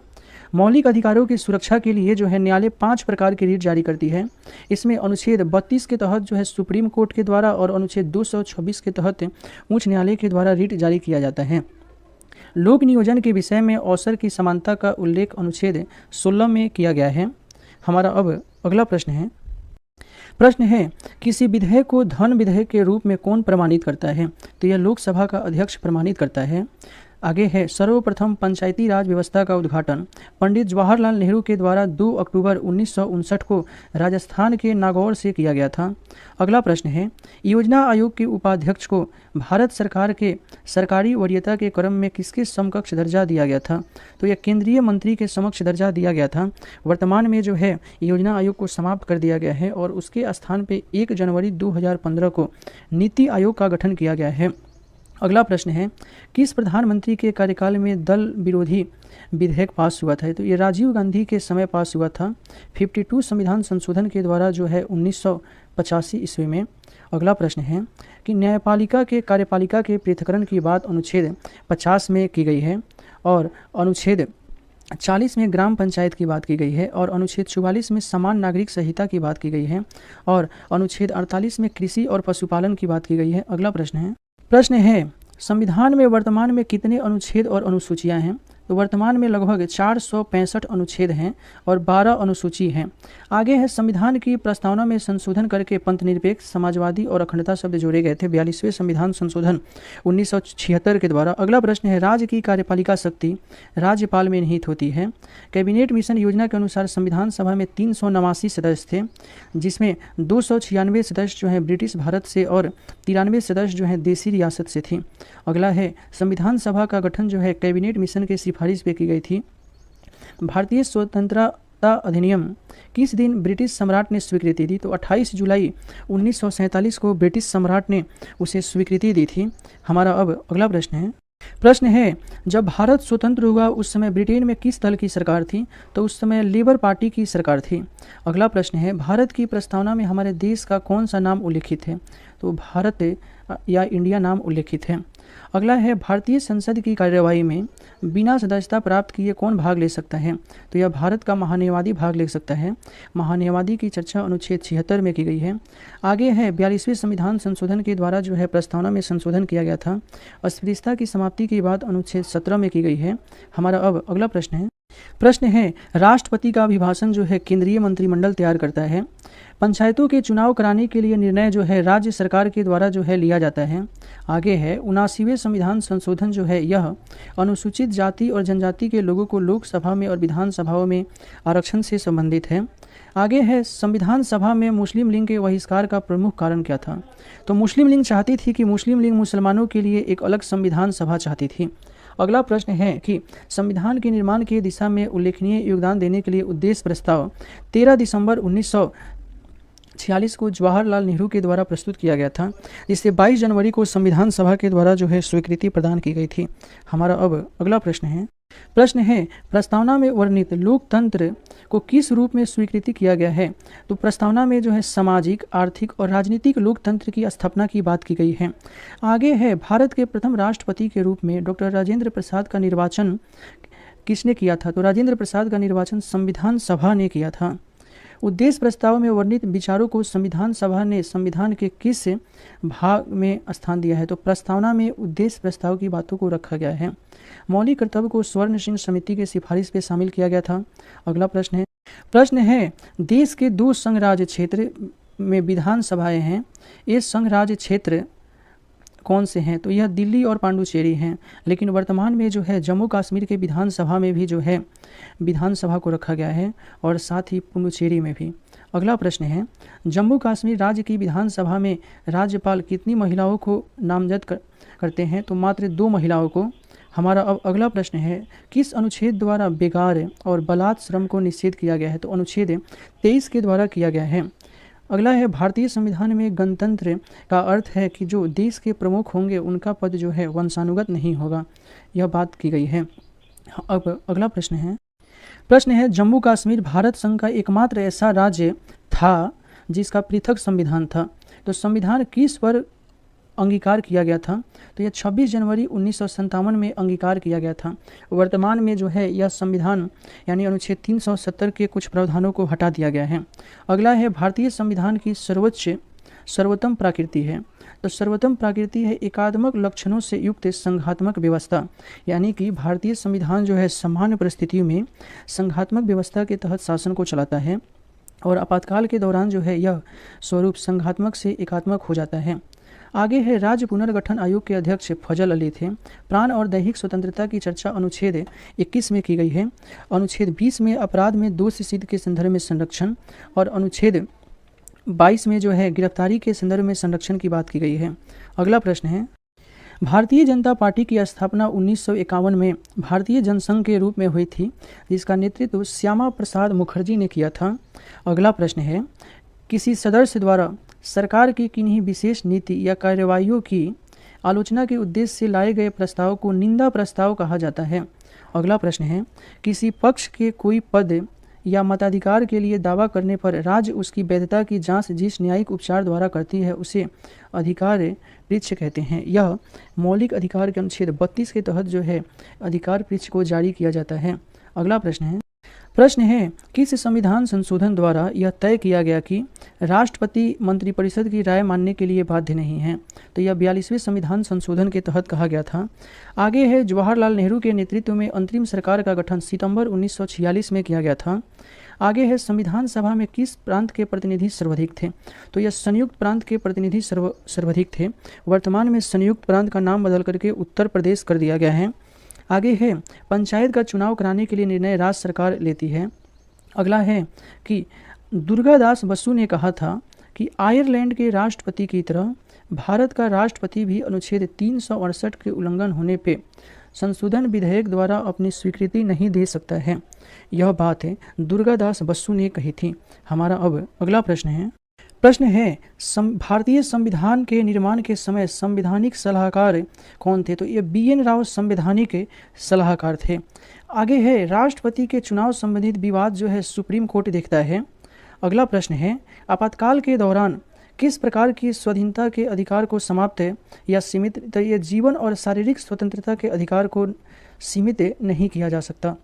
मौलिक अधिकारों की सुरक्षा के लिए जो है न्यायालय 5 प्रकार की रीट जारी करती है। इसमें अनुच्छेद 32 के तहत जो है सुप्रीम कोर्ट के द्वारा और अनुच्छेद 226 के तहत उच्च न्यायालय के द्वारा रीट जारी किया जाता है। लोक नियोजन के विषय में अवसर की समानता का उल्लेख अनुच्छेद 16 में किया गया है। हमारा अब अगला प्रश्न है किसी विधेयक को धन विधेयक के रूप में कौन प्रमाणित करता है। तो यह लोकसभा का अध्यक्ष प्रमाणित करता है। आगे है सर्वप्रथम पंचायती राज व्यवस्था का उद्घाटन पंडित जवाहरलाल नेहरू के द्वारा 2 अक्टूबर 1959 को राजस्थान के नागौर से किया गया था। अगला प्रश्न है योजना आयोग के उपाध्यक्ष को भारत सरकार के सरकारी वरीयता के क्रम में किसके समकक्ष दर्जा दिया गया था। तो यह केंद्रीय मंत्री के समक्ष दर्जा दिया गया था। वर्तमान में जो है योजना आयोग को समाप्त कर दिया गया है और उसके स्थान पर 1 जनवरी 2015 को नीति आयोग का गठन किया गया है। अगला प्रश्न है किस प्रधानमंत्री के कार्यकाल में दल विरोधी विधेयक पास हुआ था। तो ये राजीव गांधी के समय पास हुआ था 52 संविधान संशोधन के द्वारा जो है 1985 ईस्वी में। अगला प्रश्न है कि न्यायपालिका के कार्यपालिका के पृथक्करण की बात अनुच्छेद 50 में की गई है और अनुच्छेद 40 में ग्राम पंचायत की बात की गई है और अनुच्छेद 44 में समान नागरिक संहिता की बात की गई है और अनुच्छेद 48 में कृषि और पशुपालन की बात की गई है। अगला प्रश्न है संविधान में वर्तमान में कितने अनुच्छेद और अनुसूचियां हैं। तो वर्तमान में लगभग 465 अनुच्छेद हैं और 12 अनुसूची हैं। आगे है संविधान की प्रस्तावना में संशोधन करके पंथनिरपेक्ष समाजवादी और अखंडता शब्द जोड़े गए थे 42वें संविधान संशोधन 1976 के द्वारा। अगला प्रश्न है राज्य की कार्यपालिका शक्ति राज्यपाल में निहित होती है। कैबिनेट मिशन योजना के अनुसार संविधान सभा में 389 सदस्य थे जिसमें 296 सदस्य जो हैं ब्रिटिश भारत से और 93 सदस्य जो हैं देसी रियासत से थी। अगला है संविधान सभा का गठन जो है कैबिनेट मिशन के सिफारिश पे की गई थी। भारतीय स्वतंत्रता अधिनियम किस दिन ब्रिटिश सम्राट ने स्वीकृति दी। तो 28 जुलाई 1947 को ब्रिटिश सम्राट ने उसे स्वीकृति दी थी। हमारा अब अगला प्रश्न है जब भारत स्वतंत्र हुआ उस समय ब्रिटेन में किस दल की सरकार थी। तो उस समय लेबर पार्टी की सरकार थी। अगला प्रश्न है भारत की प्रस्तावना में हमारे देश का कौन सा नाम उल्लेखित है। तो भारत या इंडिया नाम उल्लेखित है। अगला है भारतीय संसद की कार्यवाही में बिना सदस्यता प्राप्त किए कौन भाग ले सकता है। तो यह भारत का महान्यायवादी भाग ले सकता है। महान्यायवादी की चर्चा अनुच्छेद 76 में की गई है। आगे है 42वें संविधान संशोधन के द्वारा जो है प्रस्तावना में संशोधन किया गया था। अस्पृश्यता की समाप्ति की बात अनुच्छेद 17 में की गई है। हमारा अब अगला प्रश्न है राष्ट्रपति का अभिभाषण जो है केंद्रीय मंत्रिमंडल तैयार करता है। पंचायतों के चुनाव कराने के लिए निर्णय जो है राज्य सरकार के द्वारा जो है लिया जाता है। आगे है 79वें संविधान संशोधन जो है यह अनुसूचित जाति और जनजाति के लोगों को लोकसभा में और विधानसभाओं में आरक्षण से संबंधित है। आगे है संविधान सभा में मुस्लिम लीग के बहिष्कार का प्रमुख कारण क्या था। तो मुस्लिम लीग चाहती थी कि मुस्लिम लीग मुसलमानों के लिए एक अलग संविधान सभा चाहती थी। अगला प्रश्न है कि संविधान के निर्माण की दिशा में उल्लेखनीय योगदान देने के लिए उद्देश्य प्रस्ताव 13 दिसंबर 1946 को जवाहरलाल नेहरू के द्वारा प्रस्तुत किया गया था, जिसे 22 जनवरी को संविधान सभा के द्वारा जो है स्वीकृति प्रदान की गई थी। हमारा अब अगला प्रश्न है प्रस्तावना में वर्णित लोकतंत्र को किस रूप में स्वीकृति किया गया है? तो प्रस्तावना में जो है सामाजिक, आर्थिक और राजनीतिक लोकतंत्र की स्थापना की बात की गई है। आगे है भारत के प्रथम राष्ट्रपति के रूप में डॉक्टर राजेंद्र प्रसाद का निर्वाचन किसने किया था? तो राजेंद्र प्रसाद का निर्वाचन संविधान सभा ने किया था। उद्देश्य प्रस्ताव में वर्णित विचारों को संविधान सभा ने संविधान के किस भाग में स्थान दिया है? तो प्रस्तावना में उद्देश्य प्रस्ताव की बातों को रखा गया है। मौलिक कर्तव्य को स्वर्ण सिंह समिति के सिफारिश पे शामिल किया गया था। अगला प्रश्न है देश के 2 संघ राज्य क्षेत्र में विधानसभाएं हैं, ये संघ राज्य क्षेत्र कौन से हैं? तो यह दिल्ली और पांडुचेरी हैं, लेकिन वर्तमान में जो है जम्मू कश्मीर के विधानसभा में भी जो है विधानसभा को रखा गया है और साथ ही पुडुचेरी में भी। अगला प्रश्न है जम्मू कश्मीर राज्य की विधानसभा में राज्यपाल कितनी महिलाओं को नामजद करते हैं? तो मात्र 2 महिलाओं को। हमारा अब अगला प्रश्न है किस अनुच्छेद द्वारा बेगार और बलात् श्रम को निषेध किया गया है? तो अनुच्छेद 23 के द्वारा किया गया है। अगला है भारतीय संविधान में गणतंत्र का अर्थ है कि जो देश के प्रमुख होंगे उनका पद जो है वंशानुगत नहीं होगा, यह बात की गई है। अब अगला प्रश्न है जम्मू कश्मीर भारत संघ का एकमात्र ऐसा राज्य था जिसका पृथक संविधान था। तो संविधान किस पर अंगीकार किया गया था? तो यह 26 जनवरी 1957 में अंगीकार किया गया था। वर्तमान में जो है यह संविधान यानी अनुच्छेद 370 के कुछ प्रावधानों को हटा दिया गया है। अगला है भारतीय संविधान की सर्वोत्तम प्रकृति है। तो सर्वोत्तम प्रकृति है एकात्मक लक्षणों से युक्त संघात्मक व्यवस्था, यानी कि भारतीय संविधान जो है सामान्य परिस्थितियों में संघात्मक व्यवस्था के तहत शासन को चलाता है और आपातकाल के दौरान जो है यह स्वरूप संघात्मक से एकात्मक हो जाता है। आगे है राज्य पुनर्गठन आयोग के अध्यक्ष फजल अली थे। प्राण और दैहिक स्वतंत्रता की चर्चा अनुच्छेद 21 में की गई है। अनुच्छेद 20 में अपराध में दोष सिद्ध के संदर्भ में संरक्षण और अनुच्छेद 22 में जो है गिरफ्तारी के संदर्भ में संरक्षण की बात की गई है। अगला प्रश्न है भारतीय जनता पार्टी की स्थापना 1951 में भारतीय जनसंघ के रूप में हुई थी, जिसका नेतृत्व श्यामा प्रसाद मुखर्जी ने किया था। अगला प्रश्न है किसी सदस्य द्वारा सरकार की किन्हीं विशेष नीति या कार्रवाइयों की आलोचना के उद्देश्य से लाए गए प्रस्ताव को निंदा प्रस्ताव कहा जाता है। अगला प्रश्न है किसी पक्ष के कोई पद या मताधिकार के लिए दावा करने पर राज्य उसकी वैधता की जांच जिस न्यायिक उपचार द्वारा करती है उसे अधिकार वृक्ष कहते हैं। यह मौलिक अधिकार के अनुच्छेद 32 के तहत जो है अधिकार वृक्ष को जारी किया जाता है। अगला प्रश्न है किस संविधान संशोधन द्वारा यह तय किया गया कि राष्ट्रपति मंत्रिपरिषद की राय मानने के लिए बाध्य नहीं है? तो यह 42वें संविधान संशोधन के तहत कहा गया था। आगे है जवाहरलाल नेहरू के नेतृत्व में अंतरिम सरकार का गठन सितंबर 1946 में किया गया था। आगे है संविधान सभा में किस प्रांत के प्रतिनिधि सर्वाधिक थे? तो यह संयुक्त प्रांत के प्रतिनिधि सर्वाधिक थे। वर्तमान में संयुक्त प्रांत का नाम बदल करके उत्तर प्रदेश कर दिया गया है। आगे है पंचायत का चुनाव कराने के लिए निर्णय राज्य सरकार लेती है। अगला है कि दुर्गादास बसु ने कहा था कि आयरलैंड के राष्ट्रपति की तरह भारत का राष्ट्रपति भी अनुच्छेद 368 के उल्लंघन होने पे संशोधन विधेयक द्वारा अपनी स्वीकृति नहीं दे सकता है। यह बात है दुर्गादास बसु ने कही थी। हमारा अब अगला प्रश्न है भारतीय संविधान के निर्माण के समय संवैधानिक सलाहकार कौन थे? तो ये BN राव संवैधानिक सलाहकार थे। आगे है राष्ट्रपति के चुनाव संबंधित विवाद जो है सुप्रीम कोर्ट देखता है। अगला प्रश्न है आपातकाल के दौरान किस प्रकार की स्वाधीनता के अधिकार को समाप्त या सीमित, तो ये जीवन और शारीरिक स्वतंत्रता के अधिकार को सीमित नहीं किया जा सकता।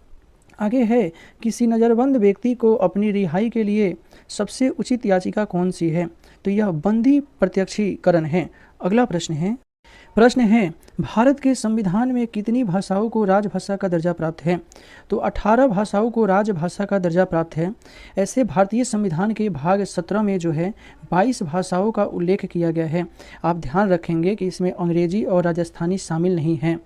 आगे है किसी नज़रबंद व्यक्ति को अपनी रिहाई के लिए सबसे उचित याचिका कौन सी है? तो यह बंदी प्रत्यक्षीकरण है। अगला प्रश्न है भारत के संविधान में कितनी भाषाओं को राजभाषा का दर्जा प्राप्त है? तो 18 भाषाओं को राजभाषा का दर्जा प्राप्त है। ऐसे भारतीय संविधान के भाग 17 में जो है 22 भाषाओं का उल्लेख किया गया है। आप ध्यान रखेंगे कि इसमें अंग्रेजी और राजस्थानी शामिल नहीं हैं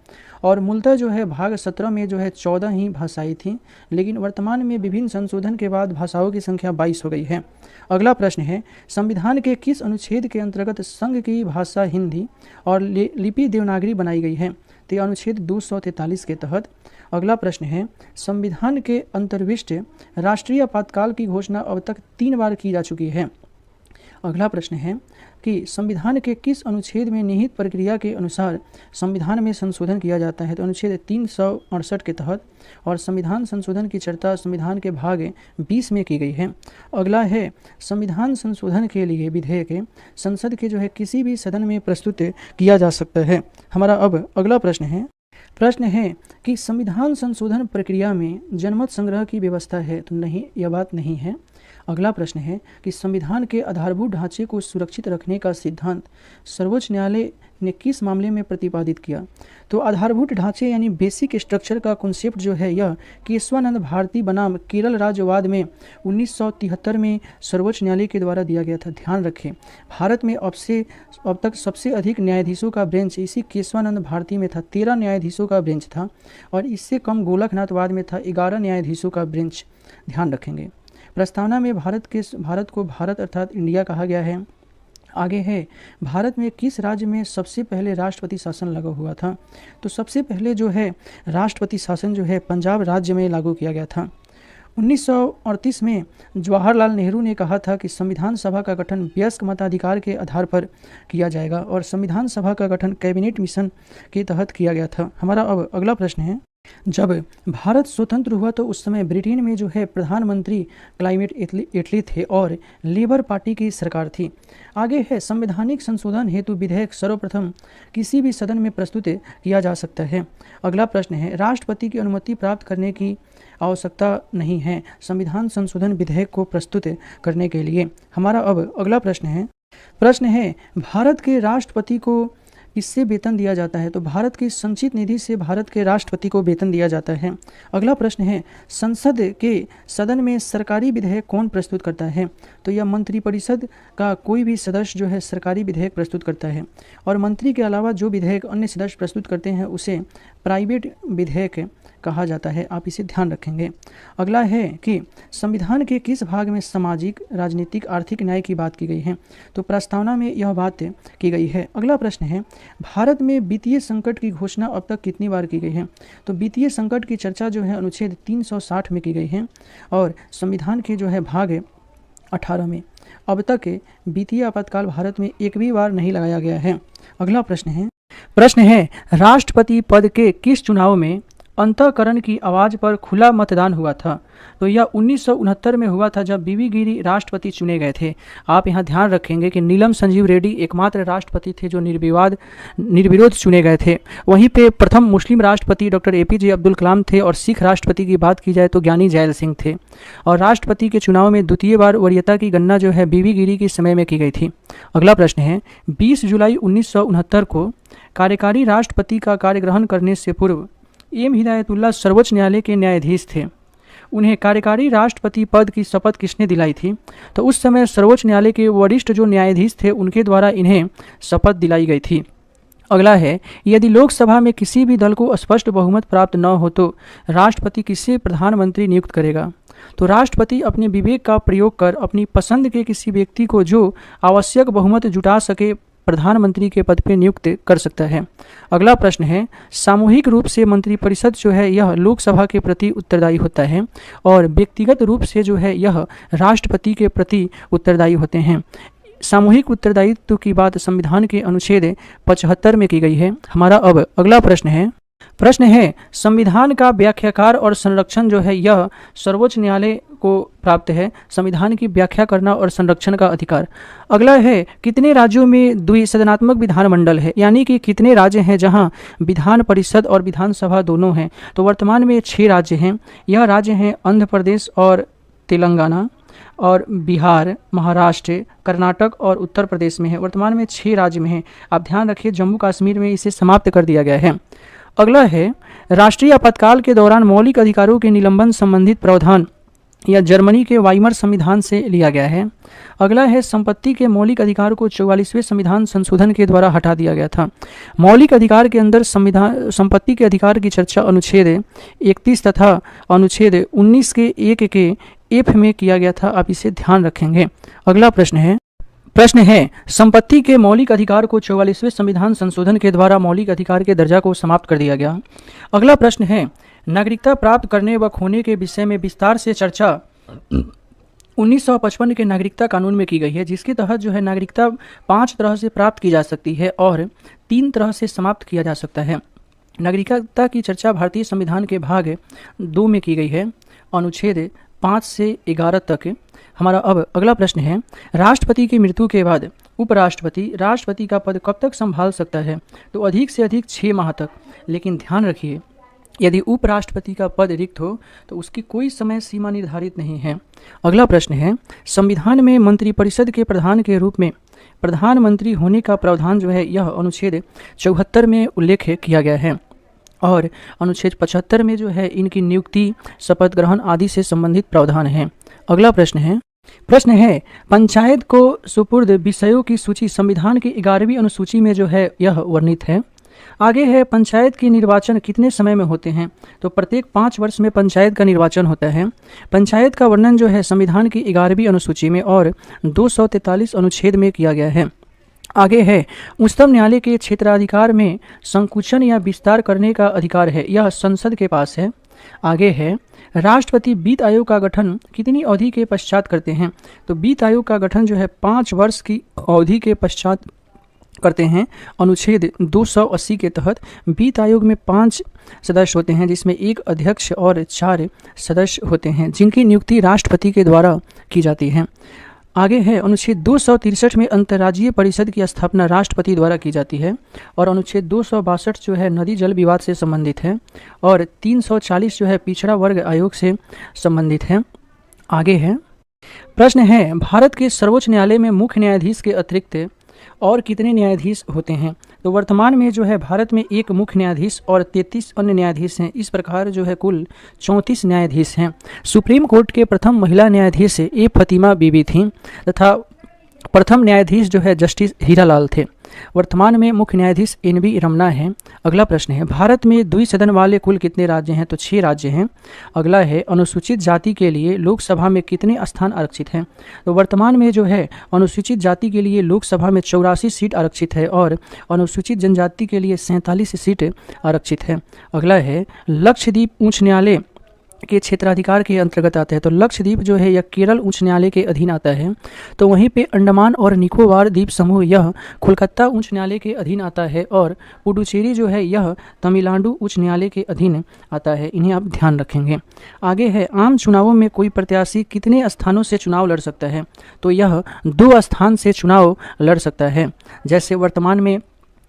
और मूलतः जो है भाग 17 में जो है 14 ही भाषाएं थीं, लेकिन वर्तमान में विभिन्न संशोधन के बाद भाषाओं की संख्या 22 हो गई है। अगला प्रश्न है संविधान के किस अनुच्छेद के अंतर्गत संघ की भाषा हिंदी और लिपि देवनागरी बनाई गई है? तो अनुच्छेद 243 के तहत। अगला प्रश्न है संविधान के अंतर्विष्ट राष्ट्रीय आपातकाल की घोषणा अब तक 3 बार की जा चुकी है। अगला प्रश्न है कि संविधान के किस अनुच्छेद में निहित प्रक्रिया के अनुसार संविधान में संशोधन किया जाता है? तो अनुच्छेद 368 के तहत, और संविधान संशोधन की चर्चा संविधान के भाग 20 में की गई है। अगला है संविधान संशोधन के लिए विधेयक संसद के जो है किसी भी सदन में प्रस्तुत किया जा सकता है। हमारा अब अगला प्रश्न है कि संविधान संशोधन प्रक्रिया में जनमत संग्रह की व्यवस्था है? तो नहीं, यह बात नहीं है। अगला प्रश्न है कि संविधान के आधारभूत ढांचे को सुरक्षित रखने का सिद्धांत सर्वोच्च न्यायालय ने किस मामले में प्रतिपादित किया? तो आधारभूत ढांचे यानी बेसिक स्ट्रक्चर का कॉन्सेप्ट जो है यह केशवानंद भारती बनाम केरल राज्यवाद में 1973 में सर्वोच्च न्यायालय के द्वारा दिया गया था। ध्यान रखें, भारत में अब तक सबसे अधिक न्यायाधीशों का बेंच इसी केशवानंद भारती में था, 13 न्यायाधीशों का बेंच था, और इससे कम गोलकनाथवाद में था 11 न्यायाधीशों का बेंच। ध्यान रखेंगे। प्रस्तावना में भारत को भारत अर्थात इंडिया कहा गया है। आगे है, भारत में किस राज्य में सबसे पहले राष्ट्रपति शासन लागू हुआ था? तो सबसे पहले जो है राष्ट्रपति शासन जो है पंजाब राज्य में लागू किया गया था। 1938 में जवाहरलाल नेहरू ने कहा था कि संविधान सभा का गठन वयस्क मताधिकार के आधार पर किया जाएगा, और संविधान सभा का गठन कैबिनेट मिशन के तहत किया गया था। हमारा अब अगला प्रश्न है, जब भारत स्वतंत्र हुआ तो उस समय ब्रिटेन में जो है प्रधानमंत्री क्लाइमेट एटली थे और लेबर पार्टी की सरकार थी। आगे है, संवैधानिक संशोधन हेतु विधेयक सर्वप्रथम किसी भी सदन में प्रस्तुत किया जा सकता है। अगला प्रश्न है, राष्ट्रपति की अनुमति प्राप्त करने की आवश्यकता नहीं है संविधान संशोधन विधेयक को प्रस्तुत करने के लिए। हमारा अब अगला प्रश्न है भारत के राष्ट्रपति को इससे वेतन दिया जाता है? तो भारत की संचित निधि से भारत के राष्ट्रपति को वेतन दिया जाता है। अगला प्रश्न है, संसद के सदन में सरकारी विधेयक कौन प्रस्तुत करता है? तो यह मंत्रिपरिषद का कोई भी सदस्य जो है सरकारी विधेयक प्रस्तुत करता है, और मंत्री के अलावा जो विधेयक अन्य सदस्य प्रस्तुत करते हैं उसे प्राइवेट विधेयक कहा जाता है। आप इसे ध्यान रखेंगे। अगला है कि संविधान के किस भाग में सामाजिक, राजनीतिक, आर्थिक न्याय की बात की गई है? तो प्रस्तावना में यह बात की गई है। अगला प्रश्न है, भारत में वित्तीय संकट की घोषणा अब तक कितनी बार की गई है? तो वित्तीय संकट की चर्चा जो है अनुच्छेद 360 में की गई है, और संविधान के जो है भाग 18 में। अब तक वित्तीय आपातकाल भारत में एक भी बार नहीं लगाया गया है। अगला प्रश्न है राष्ट्रपति पद के किस चुनाव में अंतःकरण की आवाज़ पर खुला मतदान हुआ था? तो यह 1969 में हुआ था जब बीवी गिरी राष्ट्रपति चुने गए थे। आप यहाँ ध्यान रखेंगे कि नीलम संजीव रेड्डी एकमात्र राष्ट्रपति थे जो निर्विरोध चुने गए थे। वहीं पे प्रथम मुस्लिम राष्ट्रपति डॉक्टर APJ अब्दुल कलाम थे, और सिख राष्ट्रपति की बात की जाए तो ज्ञानी जैल सिंह थे। और राष्ट्रपति के चुनाव में द्वितीय बार वरीयता की गणना जो है बीवी गिरी के समय में की गई थी। अगला प्रश्न है, 20 जुलाई 1969 को कार्यकारी राष्ट्रपति का कार्यग्रहण करने से पूर्व एम हिदायतुल्लाह सर्वोच्च न्यायालय के न्यायाधीश थे। उन्हें कार्यकारी राष्ट्रपति पद की शपथ किसने दिलाई थी? तो उस समय सर्वोच्च न्यायालय के वरिष्ठ जो न्यायाधीश थे उनके द्वारा इन्हें शपथ दिलाई गई थी। अगला है, यदि लोकसभा में किसी भी दल को स्पष्ट बहुमत प्राप्त न हो तो राष्ट्रपति किसे प्रधानमंत्री नियुक्त करेगा? तो राष्ट्रपति अपने विवेक का प्रयोग कर अपनी पसंद के किसी व्यक्ति को जो आवश्यक बहुमत जुटा सके प्रधानमंत्री के पद पर नियुक्त कर सकता है। अगला प्रश्न है, सामूहिक रूप से मंत्रिपरिषद जो है यह लोकसभा के प्रति उत्तरदायी होता है, और व्यक्तिगत रूप से जो है यह राष्ट्रपति के प्रति उत्तरदायी होते हैं। सामूहिक उत्तरदायित्व की बात संविधान के अनुच्छेद 75 में की गई है। हमारा अब अगला प्रश्न है संविधान का व्याख्याकार और संरक्षण जो है यह सर्वोच्च न्यायालय को प्राप्त है, संविधान की व्याख्या करना और संरक्षण का अधिकार। अगला है, कितने राज्यों में द्विसदनात्मक विधानमंडल है, यानी कि कितने राज्य हैं जहां विधान परिषद और विधानसभा दोनों हैं? तो वर्तमान में 6 राज्य हैं। यह राज्य हैं आंध्र प्रदेश और तेलंगाना और बिहार, महाराष्ट्र, कर्नाटक और उत्तर प्रदेश में है। वर्तमान में 6 राज्य में है। आप ध्यान रखिए, जम्मू कश्मीर में इसे समाप्त कर दिया गया है। अगला है, राष्ट्रीय आपातकाल के दौरान मौलिक अधिकारों के निलंबन संबंधित प्रावधान यह जर्मनी के वाइमर संविधान से लिया गया है। अगला है, संपत्ति के मौलिक अधिकार को 44वें संविधान संशोधन के द्वारा हटा दिया गया था। मौलिक अधिकार के अंदर संपत्ति के अधिकार की चर्चा अनुच्छेद 31 तथा अनुच्छेद 19 के 1 के F में किया गया था। आप इसे ध्यान रखेंगे। अगला प्रश्न है संपत्ति के मौलिक अधिकार को 44वें संविधान संशोधन के द्वारा मौलिक अधिकार के दर्जा को समाप्त कर दिया गया। अगला प्रश्न है, नागरिकता प्राप्त करने व खोने के विषय में विस्तार से चर्चा 1955 के नागरिकता कानून में की गई है, जिसके तहत जो है नागरिकता 5 तरह से प्राप्त की जा सकती है और 3 तरह से समाप्त किया जा सकता है। नागरिकता की चर्चा भारतीय संविधान के भाग 2 में की गई है, अनुच्छेद 5 से 11 तक। हमारा अब अगला प्रश्न है, राष्ट्रपति की मृत्यु के बाद उपराष्ट्रपति राष्ट्रपति का पद कब तक संभाल सकता है? तो अधिक से अधिक 6 माह तक। लेकिन ध्यान रखिए, यदि उपराष्ट्रपति का पद रिक्त हो तो उसकी कोई समय सीमा निर्धारित नहीं है। अगला प्रश्न है, संविधान में मंत्रिपरिषद के प्रधान के रूप में प्रधानमंत्री होने का प्रावधान जो है यह अनुच्छेद 74 में उल्लेख किया गया है और अनुच्छेद 75 में जो है इनकी नियुक्ति, शपथ ग्रहण आदि से संबंधित प्रावधान है। अगला प्रश्न है पंचायत को सुपुर्द विषयों की सूची संविधान की 11वीं अनुसूची में जो है यह वर्णित है। आगे है, पंचायत के निर्वाचन कितने समय में होते हैं? तो प्रत्येक 5 वर्ष में पंचायत का निर्वाचन होता है। पंचायत का वर्णन जो है संविधान की 11वीं अनुसूची में और 243 अनुच्छेद में किया गया है। आगे है, उच्चतम न्यायालय के क्षेत्राधिकार में संकुचन या विस्तार करने का अधिकार है, यह संसद के पास है। आगे है, राष्ट्रपति वित्त आयोग का गठन कितनी अवधि के पश्चात करते हैं? तो वित्त आयोग का गठन जो है 5 वर्ष की अवधि के पश्चात करते हैं। अनुच्छेद 280 के तहत वित्त आयोग में 5 सदस्य होते हैं, जिसमें 1 अध्यक्ष और 4 सदस्य होते हैं, जिनकी नियुक्ति राष्ट्रपति के द्वारा की जाती है। आगे है, अनुच्छेद 263 में अंतर्राज्यीय परिषद की स्थापना राष्ट्रपति द्वारा की जाती है और अनुच्छेद 262 जो है नदी जल विवाद से संबंधित है और 340 जो है पिछड़ा वर्ग आयोग से संबंधित है। आगे है, प्रश्न है, भारत के सर्वोच्च न्यायालय में मुख्य न्यायाधीश के अतिरिक्त और कितने न्यायाधीश होते हैं? तो वर्तमान में जो है भारत में 1 मुख्य न्यायाधीश और 33 अन्य न्यायाधीश हैं। इस प्रकार जो है कुल 34 न्यायाधीश हैं। सुप्रीम कोर्ट के प्रथम महिला न्यायाधीश ए फतिमा बीबी थीं तथा प्रथम न्यायाधीश जो है जस्टिस हीरालाल थे। वर्तमान में मुख्य न्यायाधीश NV रमना है। अगला प्रश्न है, भारत में द्विसदन वाले कुल कितने राज्य हैं? तो 6 राज्य हैं। अगला है, अनुसूचित जाति के लिए लोकसभा में कितने स्थान आरक्षित हैं? तो वर्तमान में जो है अनुसूचित जाति के लिए लोकसभा में 84 सीट आरक्षित है और अनुसूचित जनजाति के लिए 47 सीट आरक्षित है। अगला है, लक्षद्वीप उच्च न्यायालय के क्षेत्राधिकार के अंतर्गत आता है। तो लक्षद्वीप जो है यह केरल उच्च न्यायालय के अधीन आता है। तो वहीं पे अंडमान और निकोबार द्वीप समूह यह कोलकाता उच्च न्यायालय के अधीन आता है और पुडुचेरी जो है यह तमिलनाडु उच्च न्यायालय के अधीन आता है। इन्हें आप ध्यान रखेंगे। आगे है, आम चुनावों में कोई प्रत्याशी कितने स्थानों से चुनाव लड़ सकता है? तो यह 2 स्थान से चुनाव लड़ सकता है। जैसे वर्तमान में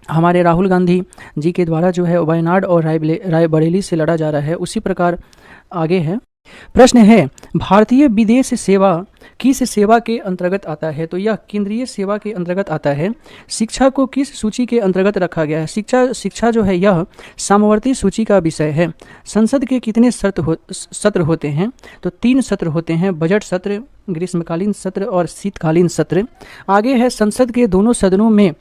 हमारे राहुल गांधी जी के द्वारा जो है वायनाड और रायबरेली से लड़ा जा रहा है, उसी प्रकार आगे है, प्रश्न है, भारतीय विदेश सेवा किस सेवा के अंतर्गत आता है? तो यह केंद्रीय सेवा के अंतर्गत आता है। शिक्षा को किस सूची के अंतर्गत रखा गया है? शिक्षा जो है यह सामवर्ती सूची का विषय है। संसद के कितने सत्र होते हैं? तो 3 सत्र होते हैं, बजट सत्र, ग्रीष्मकालीन सत्र और शीतकालीन सत्र। आगे है, संसद के दोनों सदनों में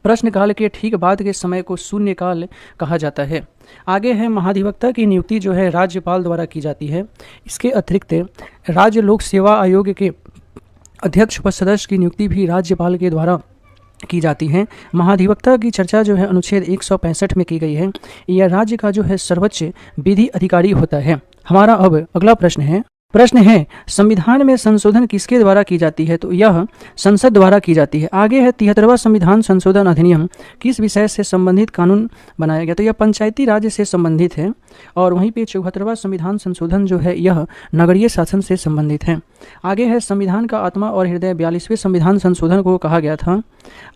प्रश्नकाल के ठीक बाद के समय को शून्यकाल कहा जाता है। आगे है, महाधिवक्ता की नियुक्ति जो है राज्यपाल द्वारा की जाती है। इसके अतिरिक्त राज्य लोक सेवा आयोग के अध्यक्ष व सदस्य की नियुक्ति भी राज्यपाल के द्वारा की जाती है। महाधिवक्ता की चर्चा जो है अनुच्छेद 165 में की गई है। यह राज्य का जो है सर्वोच्च विधि अधिकारी होता है। हमारा अब अगला प्रश्न है, संविधान में संशोधन किसके द्वारा की जाती है? तो यह संसद द्वारा की जाती है। आगे है, 73वां संविधान संशोधन अधिनियम किस विषय से संबंधित कानून बनाया गया? तो यह पंचायती राज से संबंधित है और वहीं पे 74वां संविधान संशोधन जो है यह नगरीय शासन से संबंधित है। आगे है, संविधान का आत्मा और हृदय 42वें संविधान संशोधन को कहा गया था।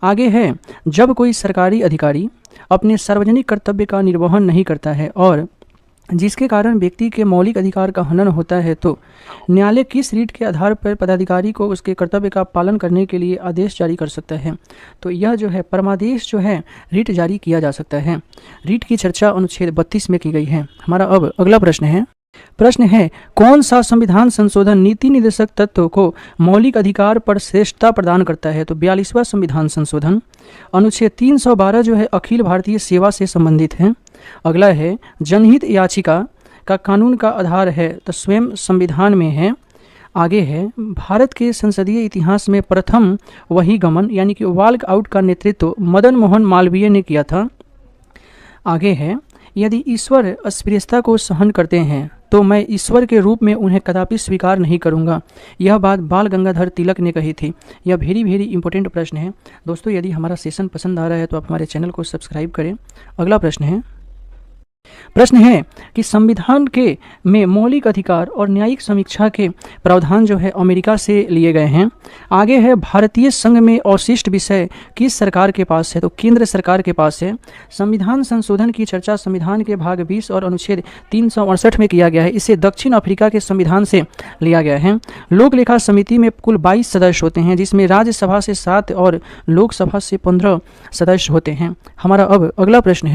आगे है, जब कोई सरकारी अधिकारी अपने सार्वजनिक कर्तव्य का निर्वहन नहीं करता है और जिसके कारण व्यक्ति के मौलिक अधिकार का हनन होता है तो न्यायालय किस रीट के आधार पर पदाधिकारी को उसके कर्तव्य का पालन करने के लिए आदेश जारी कर सकता है? तो यह जो है परमादेश जो है रीट जारी किया जा सकता है। रीट की चर्चा अनुच्छेद 32 में की गई है। हमारा अब अगला प्रश्न है, कौन सा संविधान संशोधन नीति निर्देशक तत्व को मौलिक अधिकार पर श्रेष्ठता प्रदान करता है? तो 42वां संविधान संशोधन। अनुच्छेद 312 जो है अखिल भारतीय सेवा से संबंधित है। अगला है, जनहित याचिका का कानून का आधार है तो स्वयं संविधान में है। आगे है, भारत के संसदीय इतिहास में प्रथम वहीगमन यानी कि वॉक आउट का नेतृत्व मदन मोहन मालवीय ने किया था। आगे है, यदि ईश्वर अस्पृश्यता को सहन करते हैं तो मैं ईश्वर के रूप में उन्हें कदापि स्वीकार नहीं करूंगा। यह बात बाल गंगाधर तिलक ने कही थी। यह वेरी इंपॉर्टेंट प्रश्न है दोस्तों। यदि हमारा सेशन पसंद आ रहा है तो आप हमारे चैनल को सब्सक्राइब करें। अगला प्रश्न है कि संविधान के में मौलिक अधिकार और न्यायिक समीक्षा के प्रावधान जो है अमेरिका से लिए गए हैं। आगे है भारतीय संघ में अवशिष्ट विषय किस सरकार के पास है, तो केंद्र सरकार के पास है। संविधान संशोधन की चर्चा संविधान के भाग 20 और अनुच्छेद 368 में किया गया है। इसे दक्षिण अफ्रीका के संविधान से लिया गया है। लोक लेखा समिति में कुल 22 सदस्य होते हैं, जिसमें राज्यसभा से 7 और लोकसभा से 15 सदस्य होते हैं। हमारा अब अगला प्रश्न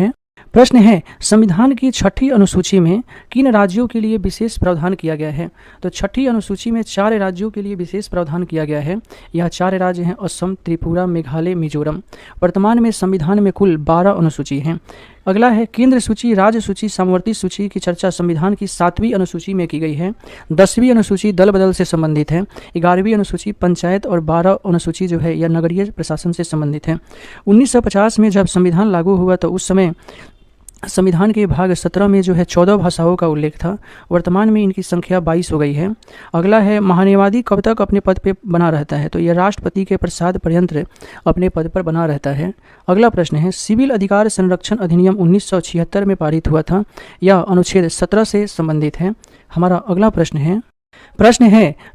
है संविधान की 6ठी अनुसूची में किन राज्यों के लिए विशेष प्रावधान किया गया है, तो 6ठी अनुसूची में 4 राज्यों के लिए विशेष प्रावधान किया गया है। यह 4 राज्य हैं असम, त्रिपुरा, मेघालय, मिजोरम। वर्तमान में संविधान में कुल 12 अनुसूची हैं। अगला है केंद्र सूची, राज्य सूची, सामवर्ती सूची की चर्चा संविधान की 7वीं अनुसूची में की गई है। 10वीं अनुसूची दल बदल से संबंधित है। 11वीं अनुसूची पंचायत और 12 अनुसूची जो है यह नगरीय प्रशासन से संबंधित है। 1950 में जब संविधान लागू हुआ तो उस समय संविधान के भाग 17 में जो है 14 भाषाओं का उल्लेख था। वर्तमान में इनकी संख्या 22 हो गई है। अगला है महान्यायवादी कब तक अपने पद पे बना रहता है, तो यह राष्ट्रपति के प्रसाद पर्यंत अपने पद पर बना रहता है। अगला प्रश्न है सिविल अधिकार संरक्षण अधिनियम 1976 में पारित हुआ था। यह अनुच्छेद 17 से संबंधित है। हमारा अगला प्रश्न है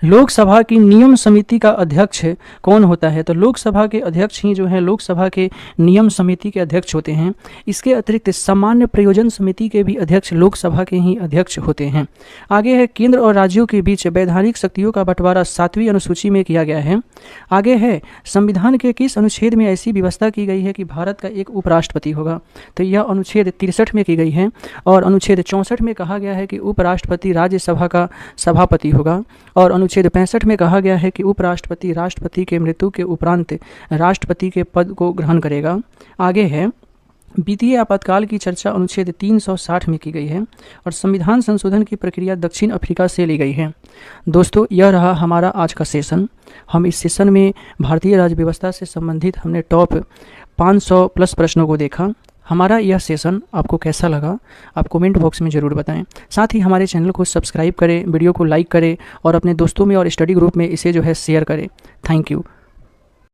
लोकसभा की नियम समिति का अध्यक्ष कौन होता है, तो लोकसभा के अध्यक्ष ही जो है लोकसभा के नियम समिति के अध्यक्ष होते हैं। इसके अतिरिक्त सामान्य प्रयोजन समिति के भी अध्यक्ष लोकसभा के ही अध्यक्ष होते हैं। आगे है केंद्र और राज्यों के बीच वैधानिक शक्तियों का बंटवारा 7वीं अनुसूची में किया गया है। आगे है संविधान के किस अनुच्छेद में ऐसी व्यवस्था की गई है कि भारत का एक उपराष्ट्रपति होगा, तो यह अनुच्छेद 63 में की गई है। और अनुच्छेद 64 में कहा गया है कि उपराष्ट्रपति राज्यसभा का सभापति होगा। और अनुच्छेद 65 में कहा गया है कि उपराष्ट्रपति राष्ट्रपति के मृत्यु के उपरांत राष्ट्रपति के पद को ग्रहण करेगा। आगे है वित्तीय आपातकाल की चर्चा अनुच्छेद 360 में की गई है। और संविधान संशोधन की प्रक्रिया दक्षिण अफ्रीका से ली गई है। दोस्तों यह रहा हमारा आज का सेशन। हम इस सेशन में भारतीय राज्य व्यवस्था से संबंधित हमने टॉप 500 प्लस प्रश्नों को देखा। हमारा यह सेशन आपको कैसा लगा आप कमेंट बॉक्स में ज़रूर बताएं। साथ ही हमारे चैनल को सब्सक्राइब करें, वीडियो को लाइक करें और अपने दोस्तों में और स्टडी ग्रुप में इसे जो है शेयर करें। Thank you.